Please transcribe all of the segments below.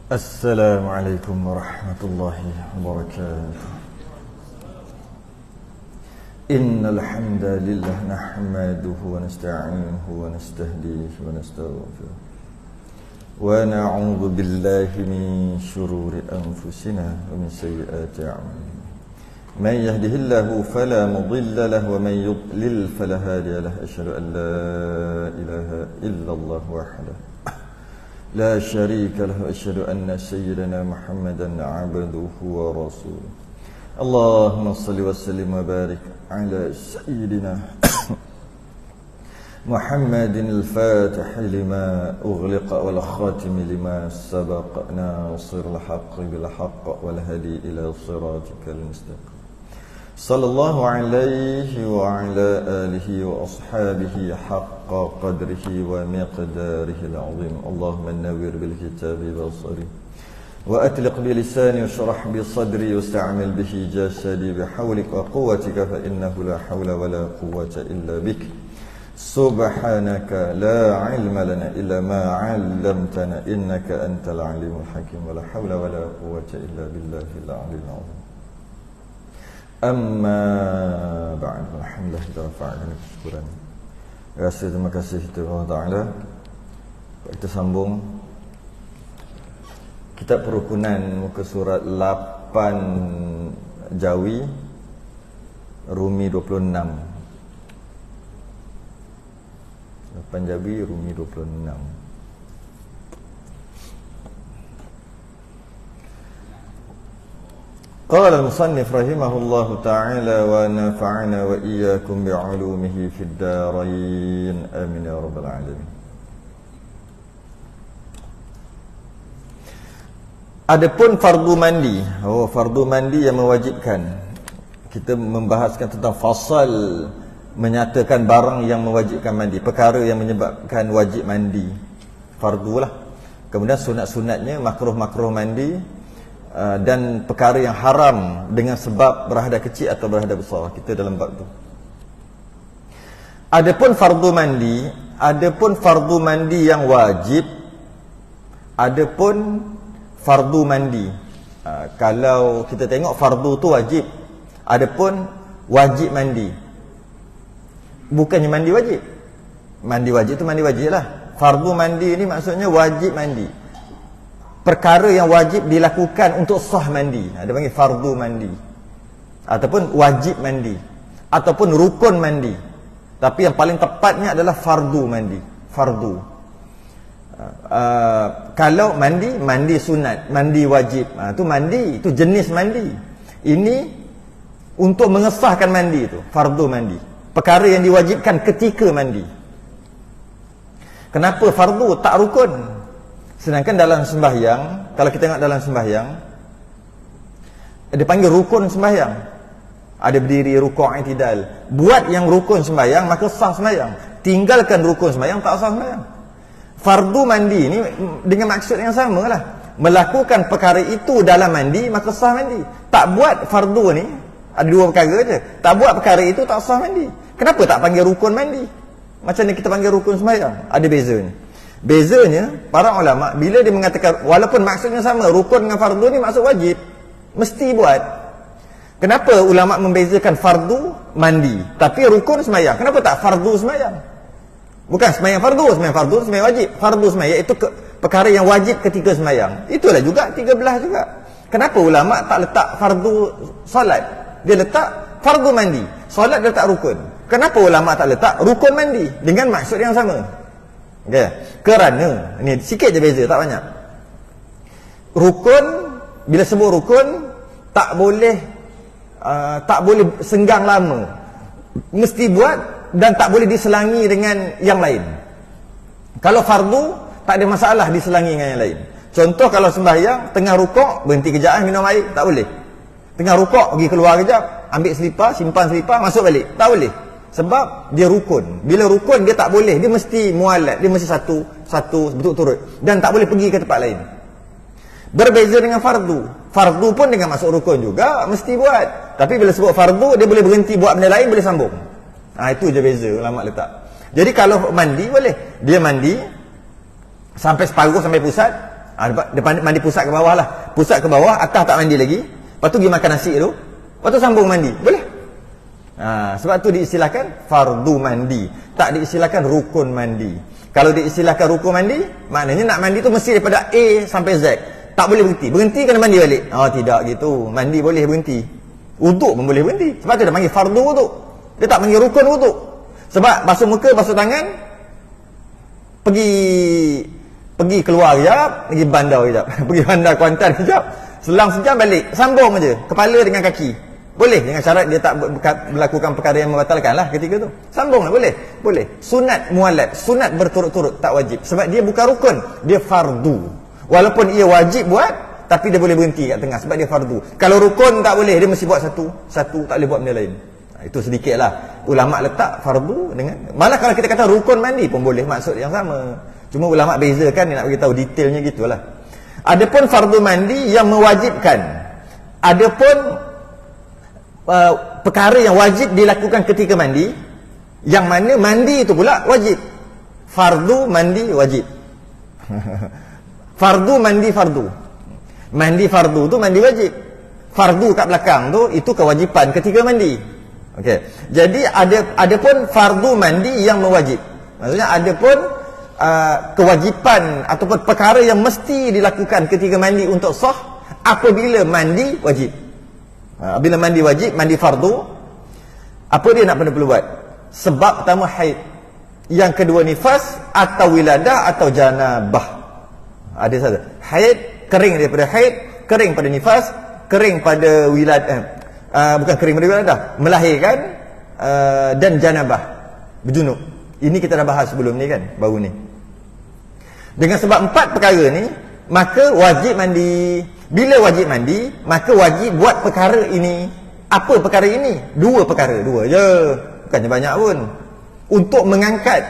Assalamualaikum warahmatullahi wabarakatuh. Innal hamdalillah nahmaduhu wa nasta'inuhu wa nastahdihi wa nastaghfiruh. Wa na'udzu billahi min shururi anfusina wa min sayyiati a'malina. Man yahdihillahu fala mudilla lahu wa man yudlil fala hadiya lahu. Asyhadu an la ilaha illallah wahdahu لا شريك له أشهد أن سيدنا محمدا عبده ورسوله اللهم صل وسلم وبارك على سيدنا محمد الفاتح لما أغلق والخاتم لما سبق ناصر الحق بالحق والهدي إلى صراطك المستقيم صلى الله عليه وعلى آله وأصحابه حق قدره ومقداره العظيم اللهم نور بالكتاب بصري وأطلق بلساني واشرح بصدري واستعمل به جسدي بحولك وقوتك فإنه لا حول ولا قوة إلا بك سبحانك لا علم لنا إلا ما علمتنا إنك أنت العليم الحكيم ولا حول ولا قوة إلا بالله العلي العظيم Amma ba'd. Alhamdulillah kita rafa'na syukuran. Terima kasih kepada Allah Taala. Kita sambung kitab perukunan muka surat 8 Jawi Rumi 26. 8 Jawi Rumi 26. قال المصنف رحمه الله تعالى ونفعنا وإياكم بعلومه في الدارين آمين يا رب العالمين. Adapun fardu mandi, fardu mandi yang mewajibkan. Kita membahaskan tentang fasal menyatakan barang yang mewajibkan mandi, perkara yang menyebabkan wajib mandi, fardu lah. Kemudian sunat-sunatnya, makruh-makruh mandi, dan perkara yang haram dengan sebab berhadas kecil atau berhadas besar. Kita dalam bab tu. Adapun fardu mandi yang wajib, adapun fardu mandi. Kalau kita tengok fardu tu wajib, adapun wajib mandi. Bukannya mandi wajib. Mandi wajib tu mandi wajib lah. Fardu mandi ni maksudnya wajib mandi. Perkara yang wajib dilakukan untuk sah mandi, dia panggil fardu mandi, ataupun wajib mandi, ataupun rukun mandi. Tapi yang paling tepatnya adalah fardu mandi. Fardu. Kalau mandi sunat, mandi wajib, tu mandi, itu jenis mandi. Ini untuk mengesahkan mandi itu, fardu mandi. Perkara yang diwajibkan ketika mandi. Kenapa fardu tak rukun? Sedangkan dalam sembahyang, kalau kita tengok dalam sembahyang, dia panggil rukun sembahyang. Ada berdiri, rukuk, i'tidal. Buat yang rukun sembahyang, maka sah sembahyang. Tinggalkan rukun sembahyang, tak sah sembahyang. Fardu mandi ni dengan maksud yang sama lah. Melakukan perkara itu dalam mandi, maka sah mandi. Tak buat fardu ni, ada dua perkara je. Tak buat perkara itu, tak sah mandi. Kenapa tak panggil rukun mandi? Macam ni kita panggil rukun sembahyang. Ada bezanya. Bezanya, para ulama bila dia mengatakan walaupun maksudnya sama, rukun dengan fardu ni maksud wajib, mesti buat. Kenapa ulama membezakan fardu mandi tapi rukun sembahyang? Kenapa tak fardu sembahyang? Bukan sembahyang fardu sembahyang wajib. Fardu sembahyang itu perkara yang wajib ketika sembahyang. Itulah juga 13 juga. Kenapa ulama tak letak fardu solat? Dia letak fardu mandi. Solat dia letak rukun. Kenapa ulama tak letak rukun mandi dengan maksud yang sama? Okay. Kerana ni sikit je beza, tak banyak. Rukun, bila sebut rukun tak boleh senggang lama, mesti buat dan tak boleh diselangi dengan yang lain. Kalau fardu tak ada masalah diselangi dengan yang lain. Contoh kalau sembahyang tengah rukuk berhenti kejap minum air, tak boleh. Tengah rukuk pergi keluar kejap, ambil selipar, simpan selipar, masuk balik, tak boleh. Sebab dia rukun. Bila rukun dia tak boleh, dia mesti mualat, dia mesti satu berturut-turut dan tak boleh pergi ke tempat lain. Berbeza dengan fardu. Fardu pun dengan masuk rukun juga mesti buat. Tapi bila sebut fardu, dia boleh berhenti buat benda lain, boleh sambung. Itu je beza ulama letak. Jadi kalau mandi boleh, dia mandi sampai separuh sampai pusat, Dia mandi pusat ke bawah lah. Pusat ke bawah, atas tak mandi lagi. Lepas tu pergi makan nasi tu. Lepas tu sambung mandi. Boleh? Sebab tu diistilahkan fardu mandi. Tak diistilahkan rukun mandi. Kalau diistilahkan rukun mandi, maknanya nak mandi tu mesti daripada A sampai Z. Tak boleh berhenti. Berhenti kena mandi balik. Tidak gitu. Mandi boleh berhenti. Wuduk pun boleh berhenti. Sebab tu dia panggil fardu wuduk. Dia tak panggil rukun wuduk. Sebab basuh muka, basuh tangan, pergi keluar kejap, pergi bandar kejap. Pergi bandar Kuantan kejap. Selang sejam balik. Sambung aja. Kepala dengan kaki. Boleh dengan syarat dia tak melakukan perkara yang membatalkan lah ketika tu. Sambung lah, boleh. Boleh. Sunat mualat. Sunat berturut-turut, tak wajib. Sebab dia bukan rukun. Dia fardu. Walaupun ia wajib buat, tapi dia boleh berhenti kat tengah sebab dia fardu. Kalau rukun tak boleh, dia mesti buat satu, tak boleh buat benda lain. Itu sedikit lah. Ulama' letak fardu dengan, malah kalau kita kata rukun mandi pun boleh, maksud yang sama. Cuma ulama' bezakan, dia nak beritahu detailnya gitulah. Adapun fardu mandi yang mewajibkan. Adapun perkara yang wajib dilakukan ketika mandi, yang mana mandi itu pula wajib. Fardu mandi wajib. Fardu mandi fardu. Mandi fardu tu mandi wajib. Fardu kat belakang tu itu kewajipan ketika mandi. Okey. Jadi ada pun fardu mandi yang mewajib. Maksudnya ada pun kewajipan ataupun perkara yang mesti dilakukan ketika mandi untuk sah apabila mandi wajib. Bila mandi wajib, mandi fardu, apa dia nak perlu buat? Sebab pertama haid, yang kedua nifas atau wiladah atau janabah. Ada satu. Haid, kering daripada haid, kering pada nifas, kering pada wiladah, bukan kering pada wiladah, melahirkan, dan janabah, berjunub. Ini kita dah bahas sebelum ni kan, baru ni. Dengan sebab 4 perkara ni, maka wajib mandi. Bila wajib mandi, maka wajib buat perkara ini. Apa perkara ini? 2 perkara, 2 je, bukannya banyak pun. Untuk mengangkat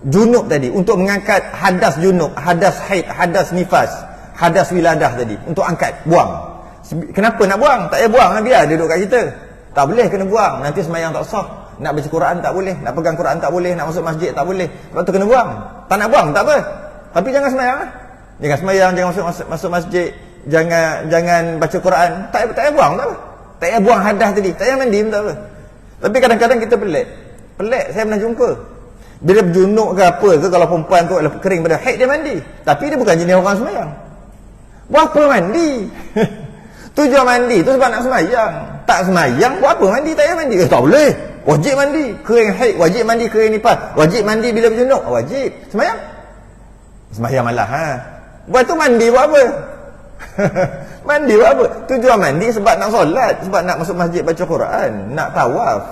junub tadi, untuk mengangkat hadas junub, hadas haid, hadas nifas, hadas wiladah tadi, untuk angkat, buang. Kenapa nak buang? Tak payah buang, biar dia duduk kat kita. Tak boleh kena buang, nanti sembahyang tak sah. Nak baca Quran tak boleh, nak pegang Quran tak boleh, nak masuk masjid tak boleh. Sebab tu kena buang. Tak nak buang tak apa, tapi jangan sembahyang lah. Jangan sembahyang, jangan masuk masjid, jangan baca Quran. Tak payah buang tak apa. Tak payah buang hadas tadi, tak payah mandi pun tak apa. Tapi kadang-kadang kita pelik, saya pernah jumpa. Bila berjunuk ke apa ke, kalau perempuan tu kering pada haid, dia mandi. Tapi dia bukan jenis orang sembahyang. Buat apa mandi? Tujuan mandi tu sebab nak sembahyang. Tak sembahyang, buat apa mandi? Tak payah mandi. Tak boleh. Wajib mandi. Kering haid, wajib mandi. Kering nifas, wajib mandi bila berjunuk. Wajib. Sembahyang? Sembahyang malah. Buat tu mandi buat apa? Mandi buat apa? Tujuan mandi sebab nak solat, sebab nak masuk masjid baca Quran, nak tawaf.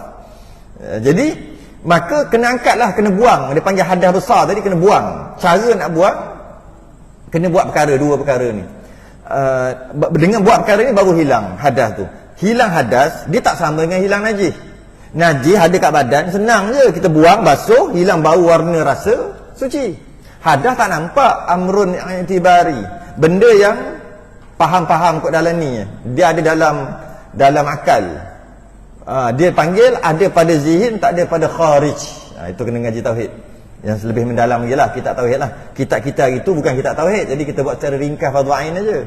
Jadi maka kena angkatlah, kena buang. Dia panggil hadas besar tadi, kena buang. Cara nak buang, kena buat perkara, 2 perkara ni. Dengan buat perkara ni baru hilang hadas tu. Hilang hadas, dia tak sama dengan hilang najis. Najis ada kat badan, senang je, kita buang, basuh, hilang bau, warna, rasa, suci. Hadas tak nampak, amrun i'tibari, benda yang faham-faham kot dalam ni. Dia ada dalam akal. Dia panggil ada pada zihin, tak ada pada kharij. Itu kena ngaji tauhid. Yang lebih mendalam lagi lah, kitab tauhid lah. Kitab kita itu bukan kitab tauhid, jadi kita buat secara ringkas fardhu ain aja.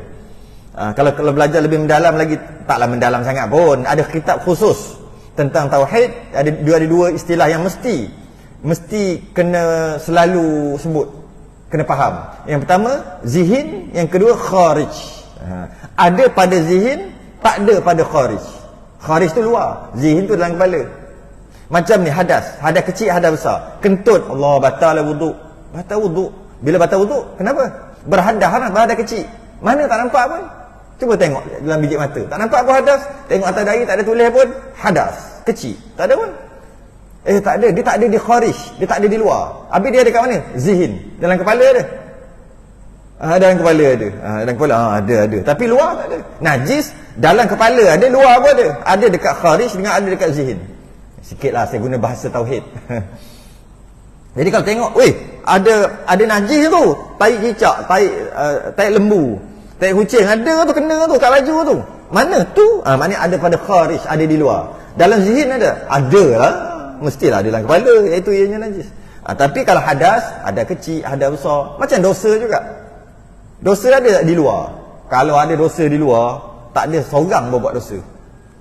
Kalau belajar lebih mendalam lagi, taklah mendalam sangat pun. Ada kitab khusus tentang tauhid. Ada 2 istilah yang mesti kena selalu sebut, kena faham. Yang pertama zihin, yang kedua kharij. Ada pada zihin, tak ada pada kharij. Kharij tu luar, zihin tu dalam kepala. Macam ni hadas kecil, hadas besar. Kentut, Allah, batal wuduk. Batal wuduk. Bila batal wuduk, kenapa? Berhadas kecil. Mana tak nampak pun. Cuba tengok dalam biji mata, tak nampak pun hadas. Tengok atas dahi, tak ada tulis pun, hadas kecil, tak ada pun. Tak ada, dia tak ada di kharij, dia tak ada di luar. Habis dia ada kat mana? Zihin, dalam kepala ada. Dalam kepala ada. Dalam kepala ada. Tapi luar tak ada. Najis dalam kepala ada, luar pun ada. Ada dekat kharij dengan ada dekat zihin. Sikitlah saya guna bahasa tauhid. Jadi kalau tengok, ada najis tu, tai cicak, tai lembu, tai kucing, ada tu, kena tu kat baju tu. Mana tu? Maknanya ada pada kharij, ada di luar. Dalam zihin ada? Ada lah. Mestilah ada dalam kepala, iaitu ianya najis. Tapi kalau hadas, ada kecil, ada besar. Macam dosa juga. Dosa ada tak di luar? Kalau ada dosa di luar, tak ada seorang buat dosa.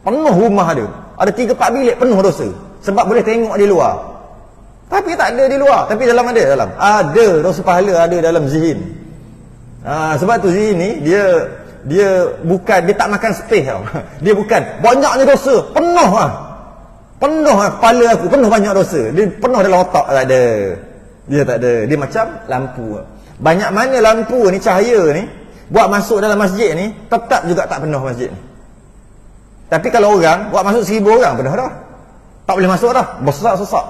Penuh rumah ada. Ada 3-4 bilik penuh dosa. Sebab boleh tengok di luar. Tapi tak ada di luar. Tapi dalam ada dalam. Ada dosa pahala ada dalam zihin. Sebab tu zihin ni dia bukan, dia tak makan space tau. Dia bukan banyaknya dosa, penuh kepala aku penuh banyak dosa. Dia penuh dalam otak, tak ada. Dia tak ada. Dia macam lampu. Banyak mana lampu ni, cahaya ni buat masuk dalam masjid ni, tetap juga tak penuh masjid ni. Tapi kalau orang buat masuk 1000 orang penuh dah. Tak boleh masuk dah, bersesak-sesak.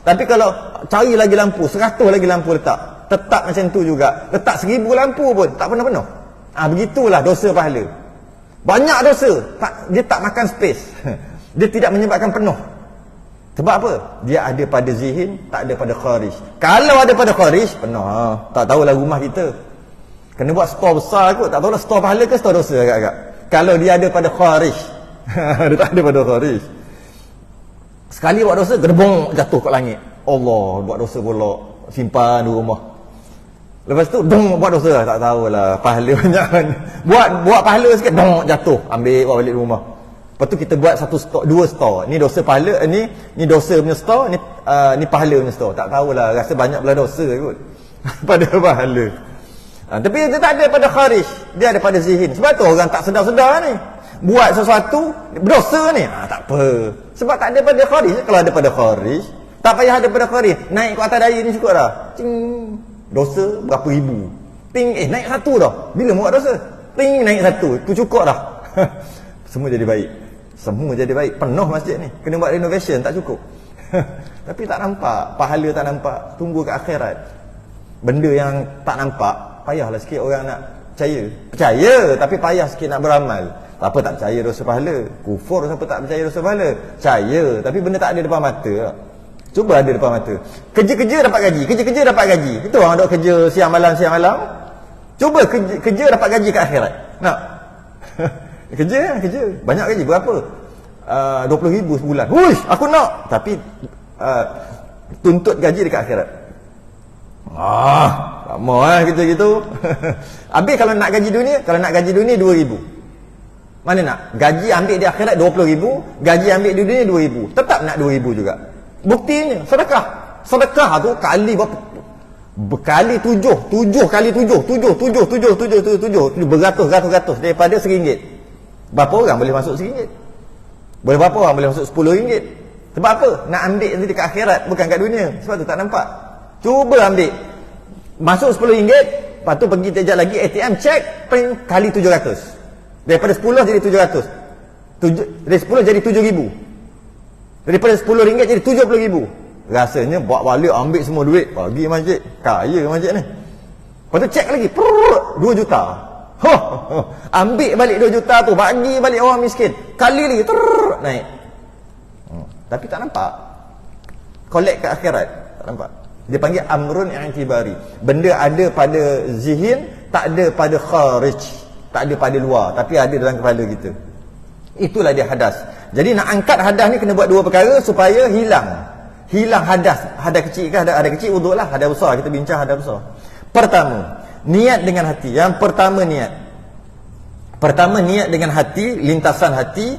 Tapi kalau cari lagi lampu, 100 lagi lampu letak, tetap macam tu juga. Letak 1000 lampu pun tak penuh-penuh. Begitulah dosa pahala. Banyak dosa, dia tak makan space. Dia tidak menyebabkan penuh. Sebab apa? Dia ada pada zihin, tak ada pada kharij. Kalau ada pada kharij, penuh. Tak tahulah rumah kita. Kena buat store besar kot. Tak tahulah store pahala ke store dosa agak-agak. Kalau dia ada pada kharij. Dia tak ada pada kharij. Sekali buat dosa, gerbong jatuh kat langit. Allah, buat dosa pula. Simpan di rumah. Lepas tu, dong, buat dosa. Tak tahulah. Pahala banyak. Buat pahala sikit, dong, jatuh. Ambil, bawa balik rumah. Lepas tu kita buat satu store, 2 store. Ni dosa pahala, ni dosa punya store, ni pahala punya store. Tak tahulah, rasa banyak belah dosa kot. Pada pahala. Tapi dia tak ada pada kharij. Dia ada pada zihin. Sebab tu orang tak sedar-sedar ni. Buat sesuatu, berdosa ni. Tak apa. Sebab tak ada pada kharij. Kalau ada pada kharij, tak payah ada pada kharij. Naik ke atas daya ni cukup dah. Cing. Dosa berapa ribu. Ting, naik 1 dah. Bila mau buat dosa? Ting, naik 1. Tu cukup dah. Semua jadi baik. Semua jadi baik. Penuh masjid ni. Kena buat renovation, tak cukup. Tapi tak nampak. Pahala tak nampak. Tunggu ke akhirat. Benda yang tak nampak, payahlah sikit orang nak percaya. Percaya, tapi payah sikit nak beramal. Apa tak percaya dosa pahala? Kufur siapa tak percaya dosa pahala? Percaya, tapi benda tak ada depan mata. Cuba ada depan mata. Kerja-kerja dapat gaji. Kerja-kerja dapat gaji. Itu orang duk kerja siang malam. Cuba kerja dapat gaji kat akhirat. Nak? Kerja. Banyak gaji. Berapa? 20,000 sebulan. Huish, aku nak. Tapi tuntut gaji dekat akhirat. Tak mau gitu-gitu. Habis kalau nak gaji dunia, 2,000. Mana nak? Gaji ambil di akhirat 20,000, gaji ambil di dunia 2,000. Tetap nak 2,000 juga. Buktinya sedekah. Sedekah tu kali berapa? Berkali 7 kali 7 beratus-ratus daripada RM1. Berapa orang boleh masuk RM1? Boleh berapa orang boleh masuk RM10? Sebab apa? Nak ambil nanti dekat akhirat, bukan kat dunia. Sebab tu tak nampak. Cuba ambil. Masuk RM10, lepas tu pergi kejap lagi ATM cek, kali 700. Daripada 10 jadi 700. Dari 10 jadi 7,000. Daripada RM10 jadi 70,000. Rasanya bawa balik ambil semua duit, bagi masjid. Kaya masjid ni. Lepas tu cek lagi, 2 juta. Ambil balik 2 juta tu, bagi balik orang miskin. Kali lagi, naik. Tapi tak nampak. Collect ke akhirat, tak nampak. Dia panggil amrun i'tibari. Benda ada pada zihin, tak ada pada kharij. Tak ada pada luar, tapi ada dalam kepala kita. Itulah dia hadas. Jadi nak angkat hadas ni kena buat 2 perkara supaya hilang hadas. Hadas kecil ke hadas kecil, wuduk lah. Hadas besar, kita bincang hadas besar. Pertama, niat dengan hati. Yang pertama niat. Niat dengan hati, lintasan hati.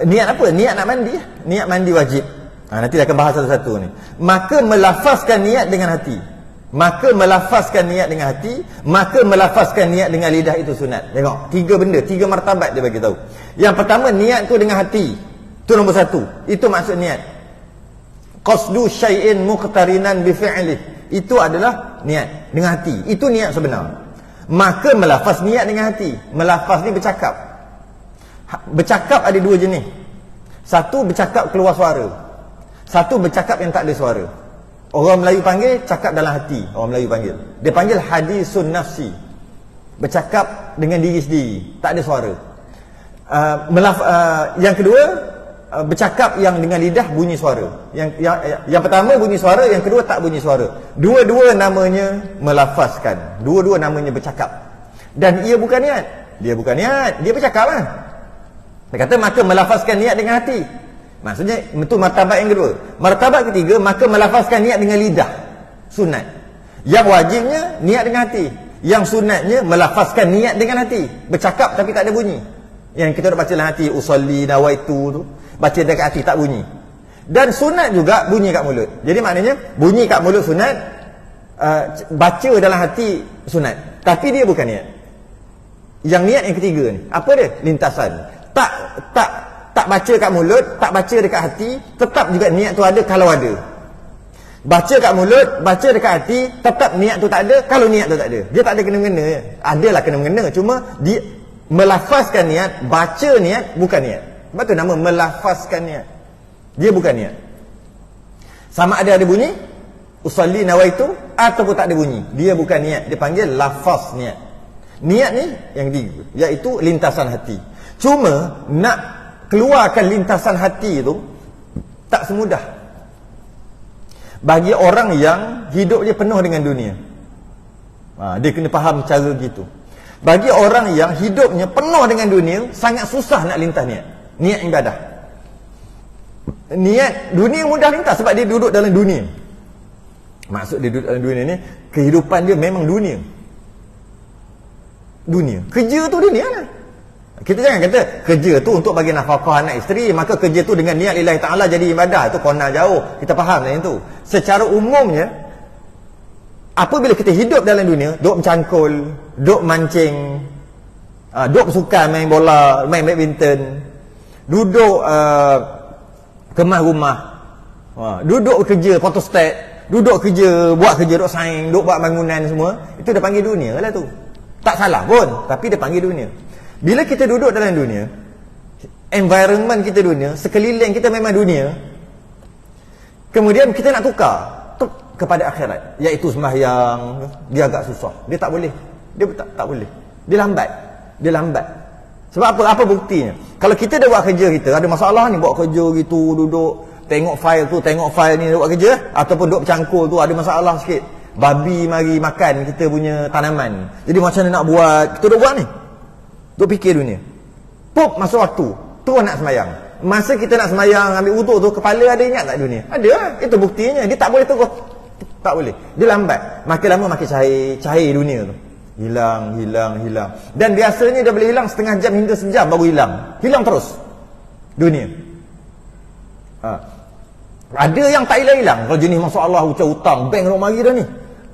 Niat apa? Niat nak mandi. Niat mandi wajib. Nanti akan bahas satu-satu ni. Maka melafazkan niat dengan hati. Maka melafazkan niat dengan hati. Maka melafazkan niat dengan lidah, itu sunat. Tengok, 3 benda, 3 martabat dia bagi tahu. Yang pertama, niat tu dengan hati. Itu nombor 1. Itu maksud niat. Qasdu syai'in muqtarinan bi fi'lih. Itu adalah niat dengan hati. Itu niat sebenar. Maka melafaz niat dengan hati. Melafaz ni bercakap. Bercakap ada 2 jenis. Satu bercakap keluar suara. Satu bercakap yang tak ada suara. Orang Melayu panggil cakap dalam hati. Orang Melayu panggil. Dia panggil hadisun nafsi. Bercakap dengan diri sendiri, tak ada suara. Yang kedua, bercakap yang dengan lidah bunyi suara. Yang pertama bunyi suara, yang kedua tak bunyi suara. Dua-dua namanya melafazkan. Dua-dua namanya bercakap. Dan ia bukan niat. Dia bukan niat, dia bercakap lah. Dia kata maka melafazkan niat dengan hati. Maksudnya itu martabat yang kedua. Martabat ketiga, maka melafazkan niat dengan lidah. Sunat. Yang wajibnya niat dengan hati. Yang sunatnya melafazkan niat dengan hati, bercakap tapi tak ada bunyi. Yang kita dah baca dalam hati, usolli nawaitu tu, baca dekat hati tak bunyi. Dan sunat juga bunyi kat mulut. Jadi maknanya bunyi kat mulut sunat, baca dalam hati sunat, tapi dia bukan niat. Yang niat yang ketiga ni, apa dia? Lintasan. Tak baca kat mulut, tak baca dekat hati, tetap juga niat tu ada kalau ada. Baca kat mulut, baca dekat hati, tetap niat tu tak ada kalau niat tu tak ada. Dia tak ada kena-mengena. Adalah kena-mengena, cuma dia melafazkan niat, baca niat bukan niat. Sebab tu nama melafazkan niat. Dia bukan niat. Sama ada bunyi usolli nawaitu ataupun tak ada bunyi, dia bukan niat. Dia panggil lafaz niat. Niat ni yang ketiga, iaitu lintasan hati. Cuma nak keluarkan lintasan hati itu tak semudah bagi orang yang hidup dia penuh dengan dunia. Dia kena faham cara gitu. Bagi orang yang hidupnya penuh dengan dunia, sangat susah nak lintas niat. Niat ibadah. Niat dunia mudah lintas sebab dia duduk dalam dunia. Maksud dia duduk dalam dunia ni, kehidupan dia memang dunia. Dunia. Kerja tu dunia lah. Kita jangan kata kerja tu untuk bagi nafkah anak isteri, maka kerja tu dengan niat lillahi ta'ala jadi ibadah. Itu kona jauh. Kita faham yang tu. Secara umumnya, apabila kita hidup dalam dunia, duk mencangkul, duk mancing, duk suka main bola, main badminton, duduk kemas rumah, duduk kerja photostat, duduk kerja, buat kerja, duk saing, duk buat bangunan semua, itu dah panggil dunia lah tu. Tak salah pun, tapi dia panggil dunia. Bila kita duduk dalam dunia, environment kita dunia, sekeliling kita memang dunia, kemudian kita nak tukar kepada akhirat, iaitu sembahyang, dia agak susah. Dia tak boleh. Dia tak boleh. Dia lambat. Sebab apa buktinya? Kalau kita dah buat kerja kita, ada masalah ni, buat kerja gitu, duduk tengok file tu, tengok file ni, buat kerja, ataupun duduk bercangkul tu, ada masalah sikit, babi mari makan kita punya tanaman. Jadi macam mana nak buat? Kita dah buat ni, duk fikir dunia. Pop, masa waktu terus nak semayang. Masa kita nak semayang, ambil wuduk tu, kepala ada ingat tak dunia? Ada lah. Itu buktinya. Dia tak boleh terus. Tak boleh. Dia lambat. Makin lama makin cair dunia tu. Hilang. Dan biasanya dia boleh hilang setengah jam hingga sejam baru hilang. Hilang terus dunia. Ada yang tak hilang. Kalau jenis masalah hutang, bank nak mari dah ni,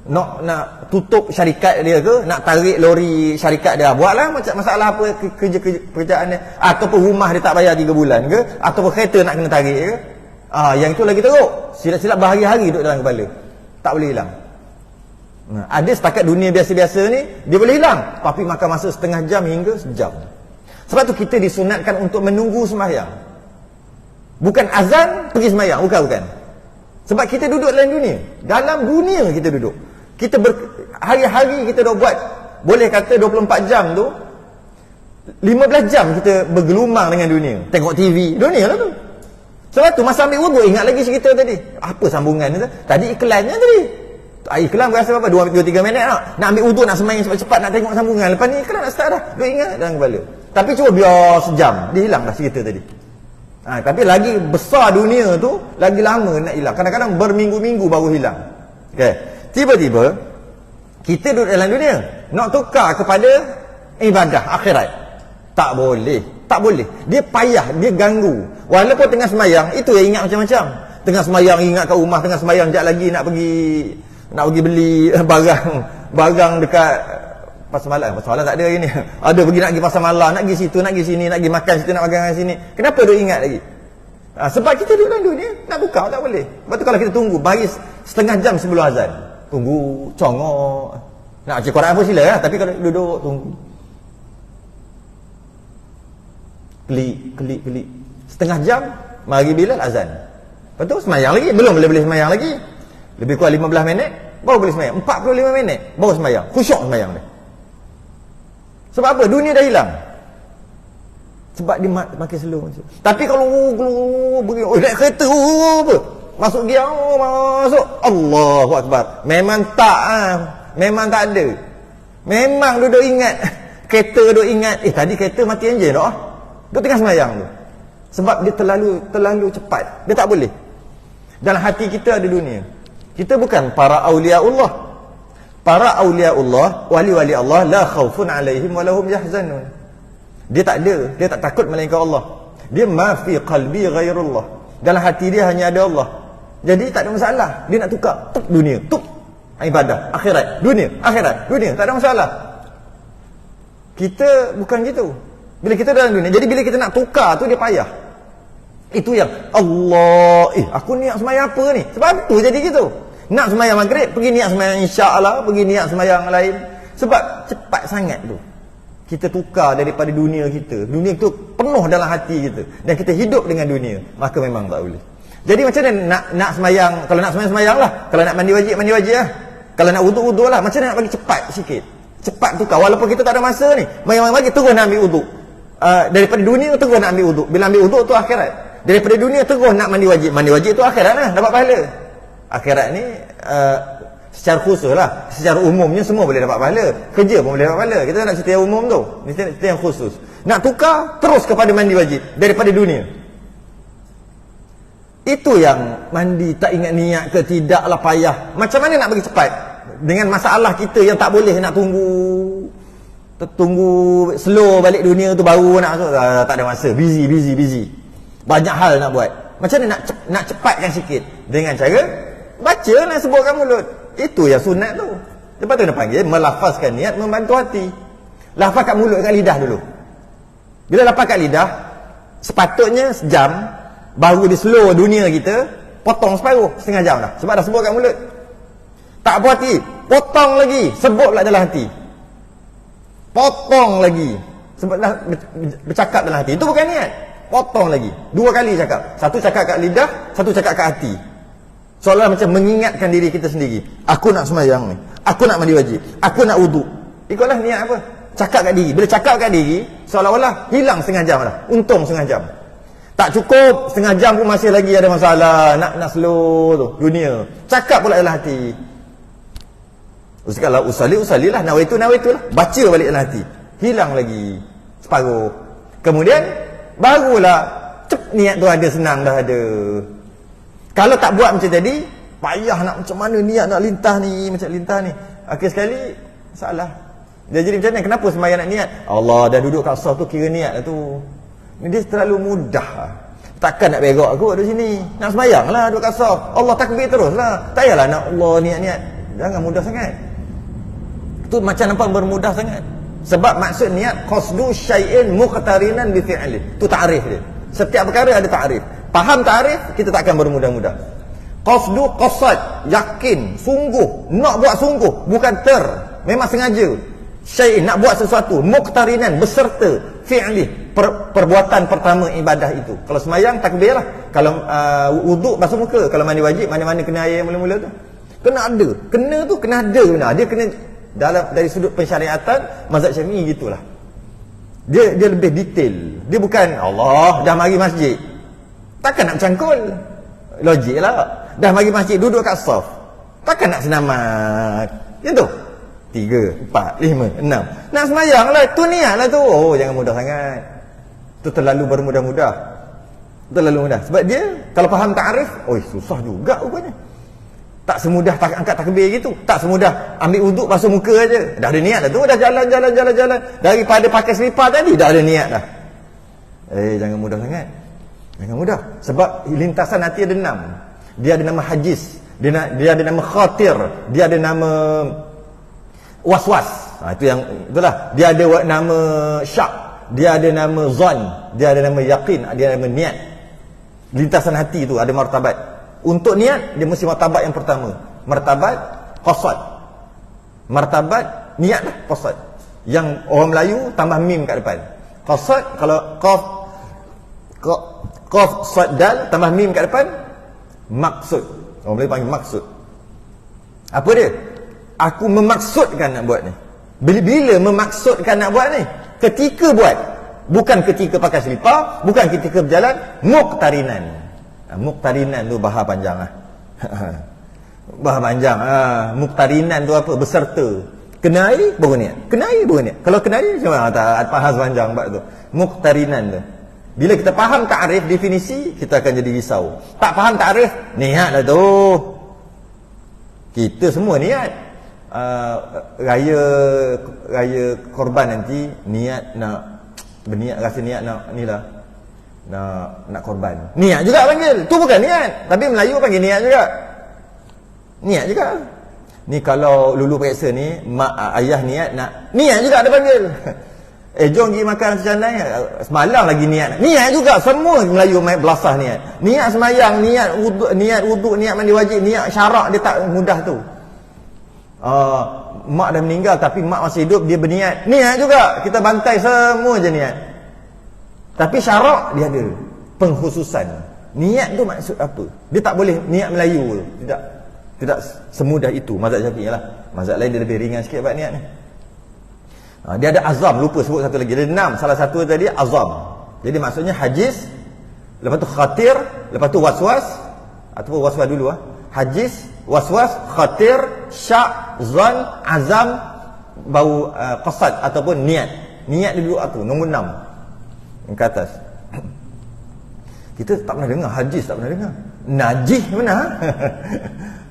nak tutup syarikat dia ke, nak tarik lori syarikat dia, buatlah macam masalah apa kerjaan dia, ataupun rumah dia tak bayar 3 bulan ke, ataupun kereta nak kena tarik ke, yang itu lagi teruk, silap-silap berhari-hari duduk dalam kepala, tak boleh hilang. Ada setakat dunia biasa-biasa ni dia boleh hilang, tapi makan masa setengah jam hingga sejam. Sebab tu kita disunatkan untuk menunggu sembahyang, bukan azan pergi sembahyang, bukan. Sebab kita duduk dalam dunia kita duduk. Kita hari-hari kita dah buat, boleh kata 24 jam tu, 15 jam kita bergelumang dengan dunia. Tengok TV, dunia lah tu. Sebab tu masa ambil wuduk, ingat lagi cerita tadi. Apa sambungan tu? Tadi iklannya tadi. Iklan berasa berapa? 2-3 minit tak? Nak ambil wuduk, nak sembang cepat-cepat, nak tengok sambungan. Lepas ni iklan nak start dah. Duk ingat dalam kepala. Tapi cuba biar sejam, dia hilang dah cerita tadi. Tapi lagi besar dunia tu, lagi lama nak hilang. Kadang-kadang berminggu-minggu baru hilang. Okay. Tiba-tiba kita duduk dalam dunia, nak tukar kepada ibadah akhirat, tak boleh. Dia payah, dia ganggu. Walaupun tengah semayang, itu yang ingat macam-macam. Tengah semayang ingat kat rumah, tengah semayang sekejap lagi nak pergi beli barang dekat pasar malam tak ada hari ni. Ada pergi nak pergi pasar malam, nak pergi situ, nak pergi sini, nak pergi makan situ, nak makan sini. Kenapa dia ingat lagi? Sebab kita duduk dalam dunia, nak tukar tak boleh. Lepas tu kalau kita tunggu, bagi setengah jam sebelum azan, tunggu, congok. Nak baca Quran pun sila lah, tapi kalau duduk, tunggu. Klik. Setengah jam, mari Bilal azan. Lepas tu semayang lagi, belum boleh semayang lagi. Lebih kurang 15 minit, baru boleh semayang. 45 minit, baru semayang. Khusyuk semayang dia. Sebab apa? Dunia dah hilang. Sebab dia makin slow. Tapi kalau naik kereta apa? Masuk gear, masuk. Allahu Akbar. Memang tak ada. Memang duduk ingat. Kereta duduk ingat. Tadi kereta mati enjin tak? Dia tengah semayang tu. Sebab dia terlalu cepat. Dia tak boleh. Dalam hati kita ada dunia. Kita bukan para awliya Allah. Para awliya Allah, wali-wali Allah, la khaufun alaihim wa lahum yahzanun. Dia tak ada, dia tak takut melainkan Allah. Dia ma fi qalbi ghairullah. Dalam hati dia hanya ada Allah. Jadi tak ada masalah. Dia nak tukar tuk dunia, tuk ibadah, akhirat, dunia, akhirat, dunia, tak ada masalah. Kita bukan gitu. Bila kita dalam dunia, jadi bila kita nak tukar tu dia payah. Itu yang Allah, aku niat sembahyang apa ni? Sebab tu jadi gitu. Nak sembahyang maghrib, pergi niat sembahyang insya-Allah, pergi niat sembahyang lain. Sebab cepat sangat tu. Kita tukar daripada dunia kita. Dunia tu penuh dalam hati kita dan kita hidup dengan dunia, maka memang tak boleh. Jadi macam mana nak sembahyang? Kalau nak sembahyang lah. Kalau nak mandi wajib lah. Kalau nak wuduk lah. Macam mana nak bagi cepat sikit? Cepat tukar. Walaupun kita tak ada masa ni. Bagi terus nak ambil wuduk. Daripada dunia terus nak ambil wuduk. Bila ambil wuduk tu akhirat. Daripada dunia terus nak mandi wajib. Mandi wajib tu akhirat lah. Dapat pahala. Akhirat ni secara khusus lah. Secara umumnya semua boleh dapat pahala. Kerja pun boleh dapat pahala. Kita nak cerita yang umum tu. Ini cerita yang khusus. Nak tukar terus kepada mandi wajib. Daripada dunia. Itu yang mandi tak ingat niat ke tidaklah payah. Macam mana nak bagi cepat? Dengan masalah kita yang tak boleh nak tunggu slow balik dunia tu baru nak masuk. Tak ada masa. Busy. Banyak hal nak buat. Macam mana nak cepatkan sikit? Dengan cara baca nak sebutkan mulut. Itu yang sunat tu. Lepas tu dia panggil melafazkan niat membantu hati. Lafaz kat mulut, kat lidah dulu. Bila lafaz kat lidah, sepatutnya sejam. Baru di slow dunia kita, potong separuh, setengah jam dah. Sebab dah sebut kat mulut. Tak puas hati, potong lagi, sebut pula dalam hati. Potong lagi, sebab dah bercakap dalam hati. Itu bukan niat. Potong lagi, 2 kali cakap. Satu cakap kat lidah, satu cakap kat hati. Seolah macam mengingatkan diri kita sendiri. Aku nak sembahyang ni, aku nak mandi wajib, aku nak wuduk. Ikutlah niat apa? Cakap kat diri. Bila cakap kat diri, seolah-olah hilang setengah jam dah. Untung setengah jam. Tak cukup, setengah jam pun masih lagi ada masalah. Nak slow tu, dunia. Cakap pula dalam hati. Kalau usali lah, nawaitu lah. Baca balik dalam hati. Hilang lagi separuh. Kemudian, barulah niat tu ada, senang dah ada. Kalau tak buat macam tadi, payah nak macam mana niat nak lintah ni, macam lintah ni. Akhir sekali, salah. Dia jadi macam mana? Kenapa sembahyang nak niat? Allah dah duduk kat saf tu, kira niat lah tu. Dia terlalu mudah. Takkan nak begok aku di sini. Nak sembahyang lah duduk kat saf. Allah takbir terus lah. Tak payahlah nak Allah niat-niat. Jangan mudah sangat. Itu macam nampak bermudah sangat. Sebab maksud niat qasdu syai'in muqtarinan bi fi'li. Itu ta'rif dia. Setiap perkara ada ta'rif. Faham ta'rif, kita tak akan bermudah-mudah. Qasdu qasad, yakin, sungguh, nak buat sungguh, bukan memang sengaja. Syai'in, nak buat sesuatu, muqtarinan, beserta fi'li, perbuatan pertama ibadah itu. Kalau sembahyang takbir lah. Kalau wuduk basuh muka. Kalau mandi wajib, mana-mana kena air yang mula-mula tu. Kena ada. Kena ada. Dia kena dari sudut pensyariatan mazhab Syafi'i gitulah. Dia lebih detail. Dia bukan Allah dah mari masjid. Takkan nak cangkul. Logik lah. Dah mari masjid duduk kat saf. Takkan nak senamat. Gitu. 3, 4, 5, 6. Nak sembahyang lah. Tu niat lah tu. Oh, jangan mudah sangat. Tu terlalu bermudah-mudah. Terlalu mudah. Sebab dia, kalau faham ta'arif, susah juga rupanya. Tak semudah angkat takbir gitu. Tak semudah ambil wuduk basuh muka aja. Dah ada niat dah tu. Dah jalan. Daripada pakai selipar tadi, dah ada niat dah. Jangan mudah sangat. Jangan mudah. Sebab lintasan hati ada 6. Dia ada nama hajis. Dia ada nama khatir. Dia ada nama was-was. Itulah. Dia ada nama syak. Dia ada nama zon. Dia ada nama yakin. Dia ada nama niat. Lintasan hati tu ada martabat. Untuk niat, dia mesti martabat yang pertama. Martabat qasad. Martabat niat lah, qasad. Yang orang Melayu tambah mim kat depan. Qasad, kalau qaf sad dal tambah mim kat depan, maksud. Orang Melayu panggil maksud. Apa dia? Aku memaksudkan nak buat ni. Bila memaksudkan nak buat ni? Ketika buat. Bukan ketika pakai selipar, bukan ketika berjalan, muqtarinan. Muqtarinan tu bahasa panjang lah. Bahasa panjang. Muqtarinan tu apa? Beserta. Kenai baru niat. Kalau kenai macam mana? Tak faham panjang bab tu. Muqtarinan tu. Bila kita faham ta'rif, definisi, kita akan jadi risau. Tak faham ta'rif, niat lah tu. Kita semua niat. raya korban nanti niat nak berniat, rasa niat nak inilah nak korban. Niat juga panggil. Tu bukan niat, tapi Melayu panggil niat juga. Niat juga. Ni kalau lulu periksa ni, mak ayah niat nak, niat juga dia panggil. Jom pergi makan secanai, semalam lagi niat. Niat juga, semua Melayu main belasah niat. Niat semayang, niat wuduk, niat mandi wajib, niat syarak, dia tak mudah tu. Mak dah meninggal tapi mak masih hidup, dia berniat. Niat juga, kita bantai semua je niat. Tapi syarak dia ada pengkhususan. Niat tu maksud apa? Dia tak boleh niat Melayu tu. Tidak semudah itu mazhab Syafi'i lah. Mazhab lain dia lebih ringan sikit buat niat ni. Dia ada azam, lupa sebut satu lagi. Dia 6, salah satu tadi azam. Jadi maksudnya hajiz, lepas tu khatir, lepas tu waswas, ataupun waswas dulu Hajiz, waswas, khatir, syak, zan, azam, bau qasad ataupun niat. Niat dia duduk tu nombor 6 yang ke atas. Kita tak pernah dengar hajiz, tak pernah dengar. Najih pernah.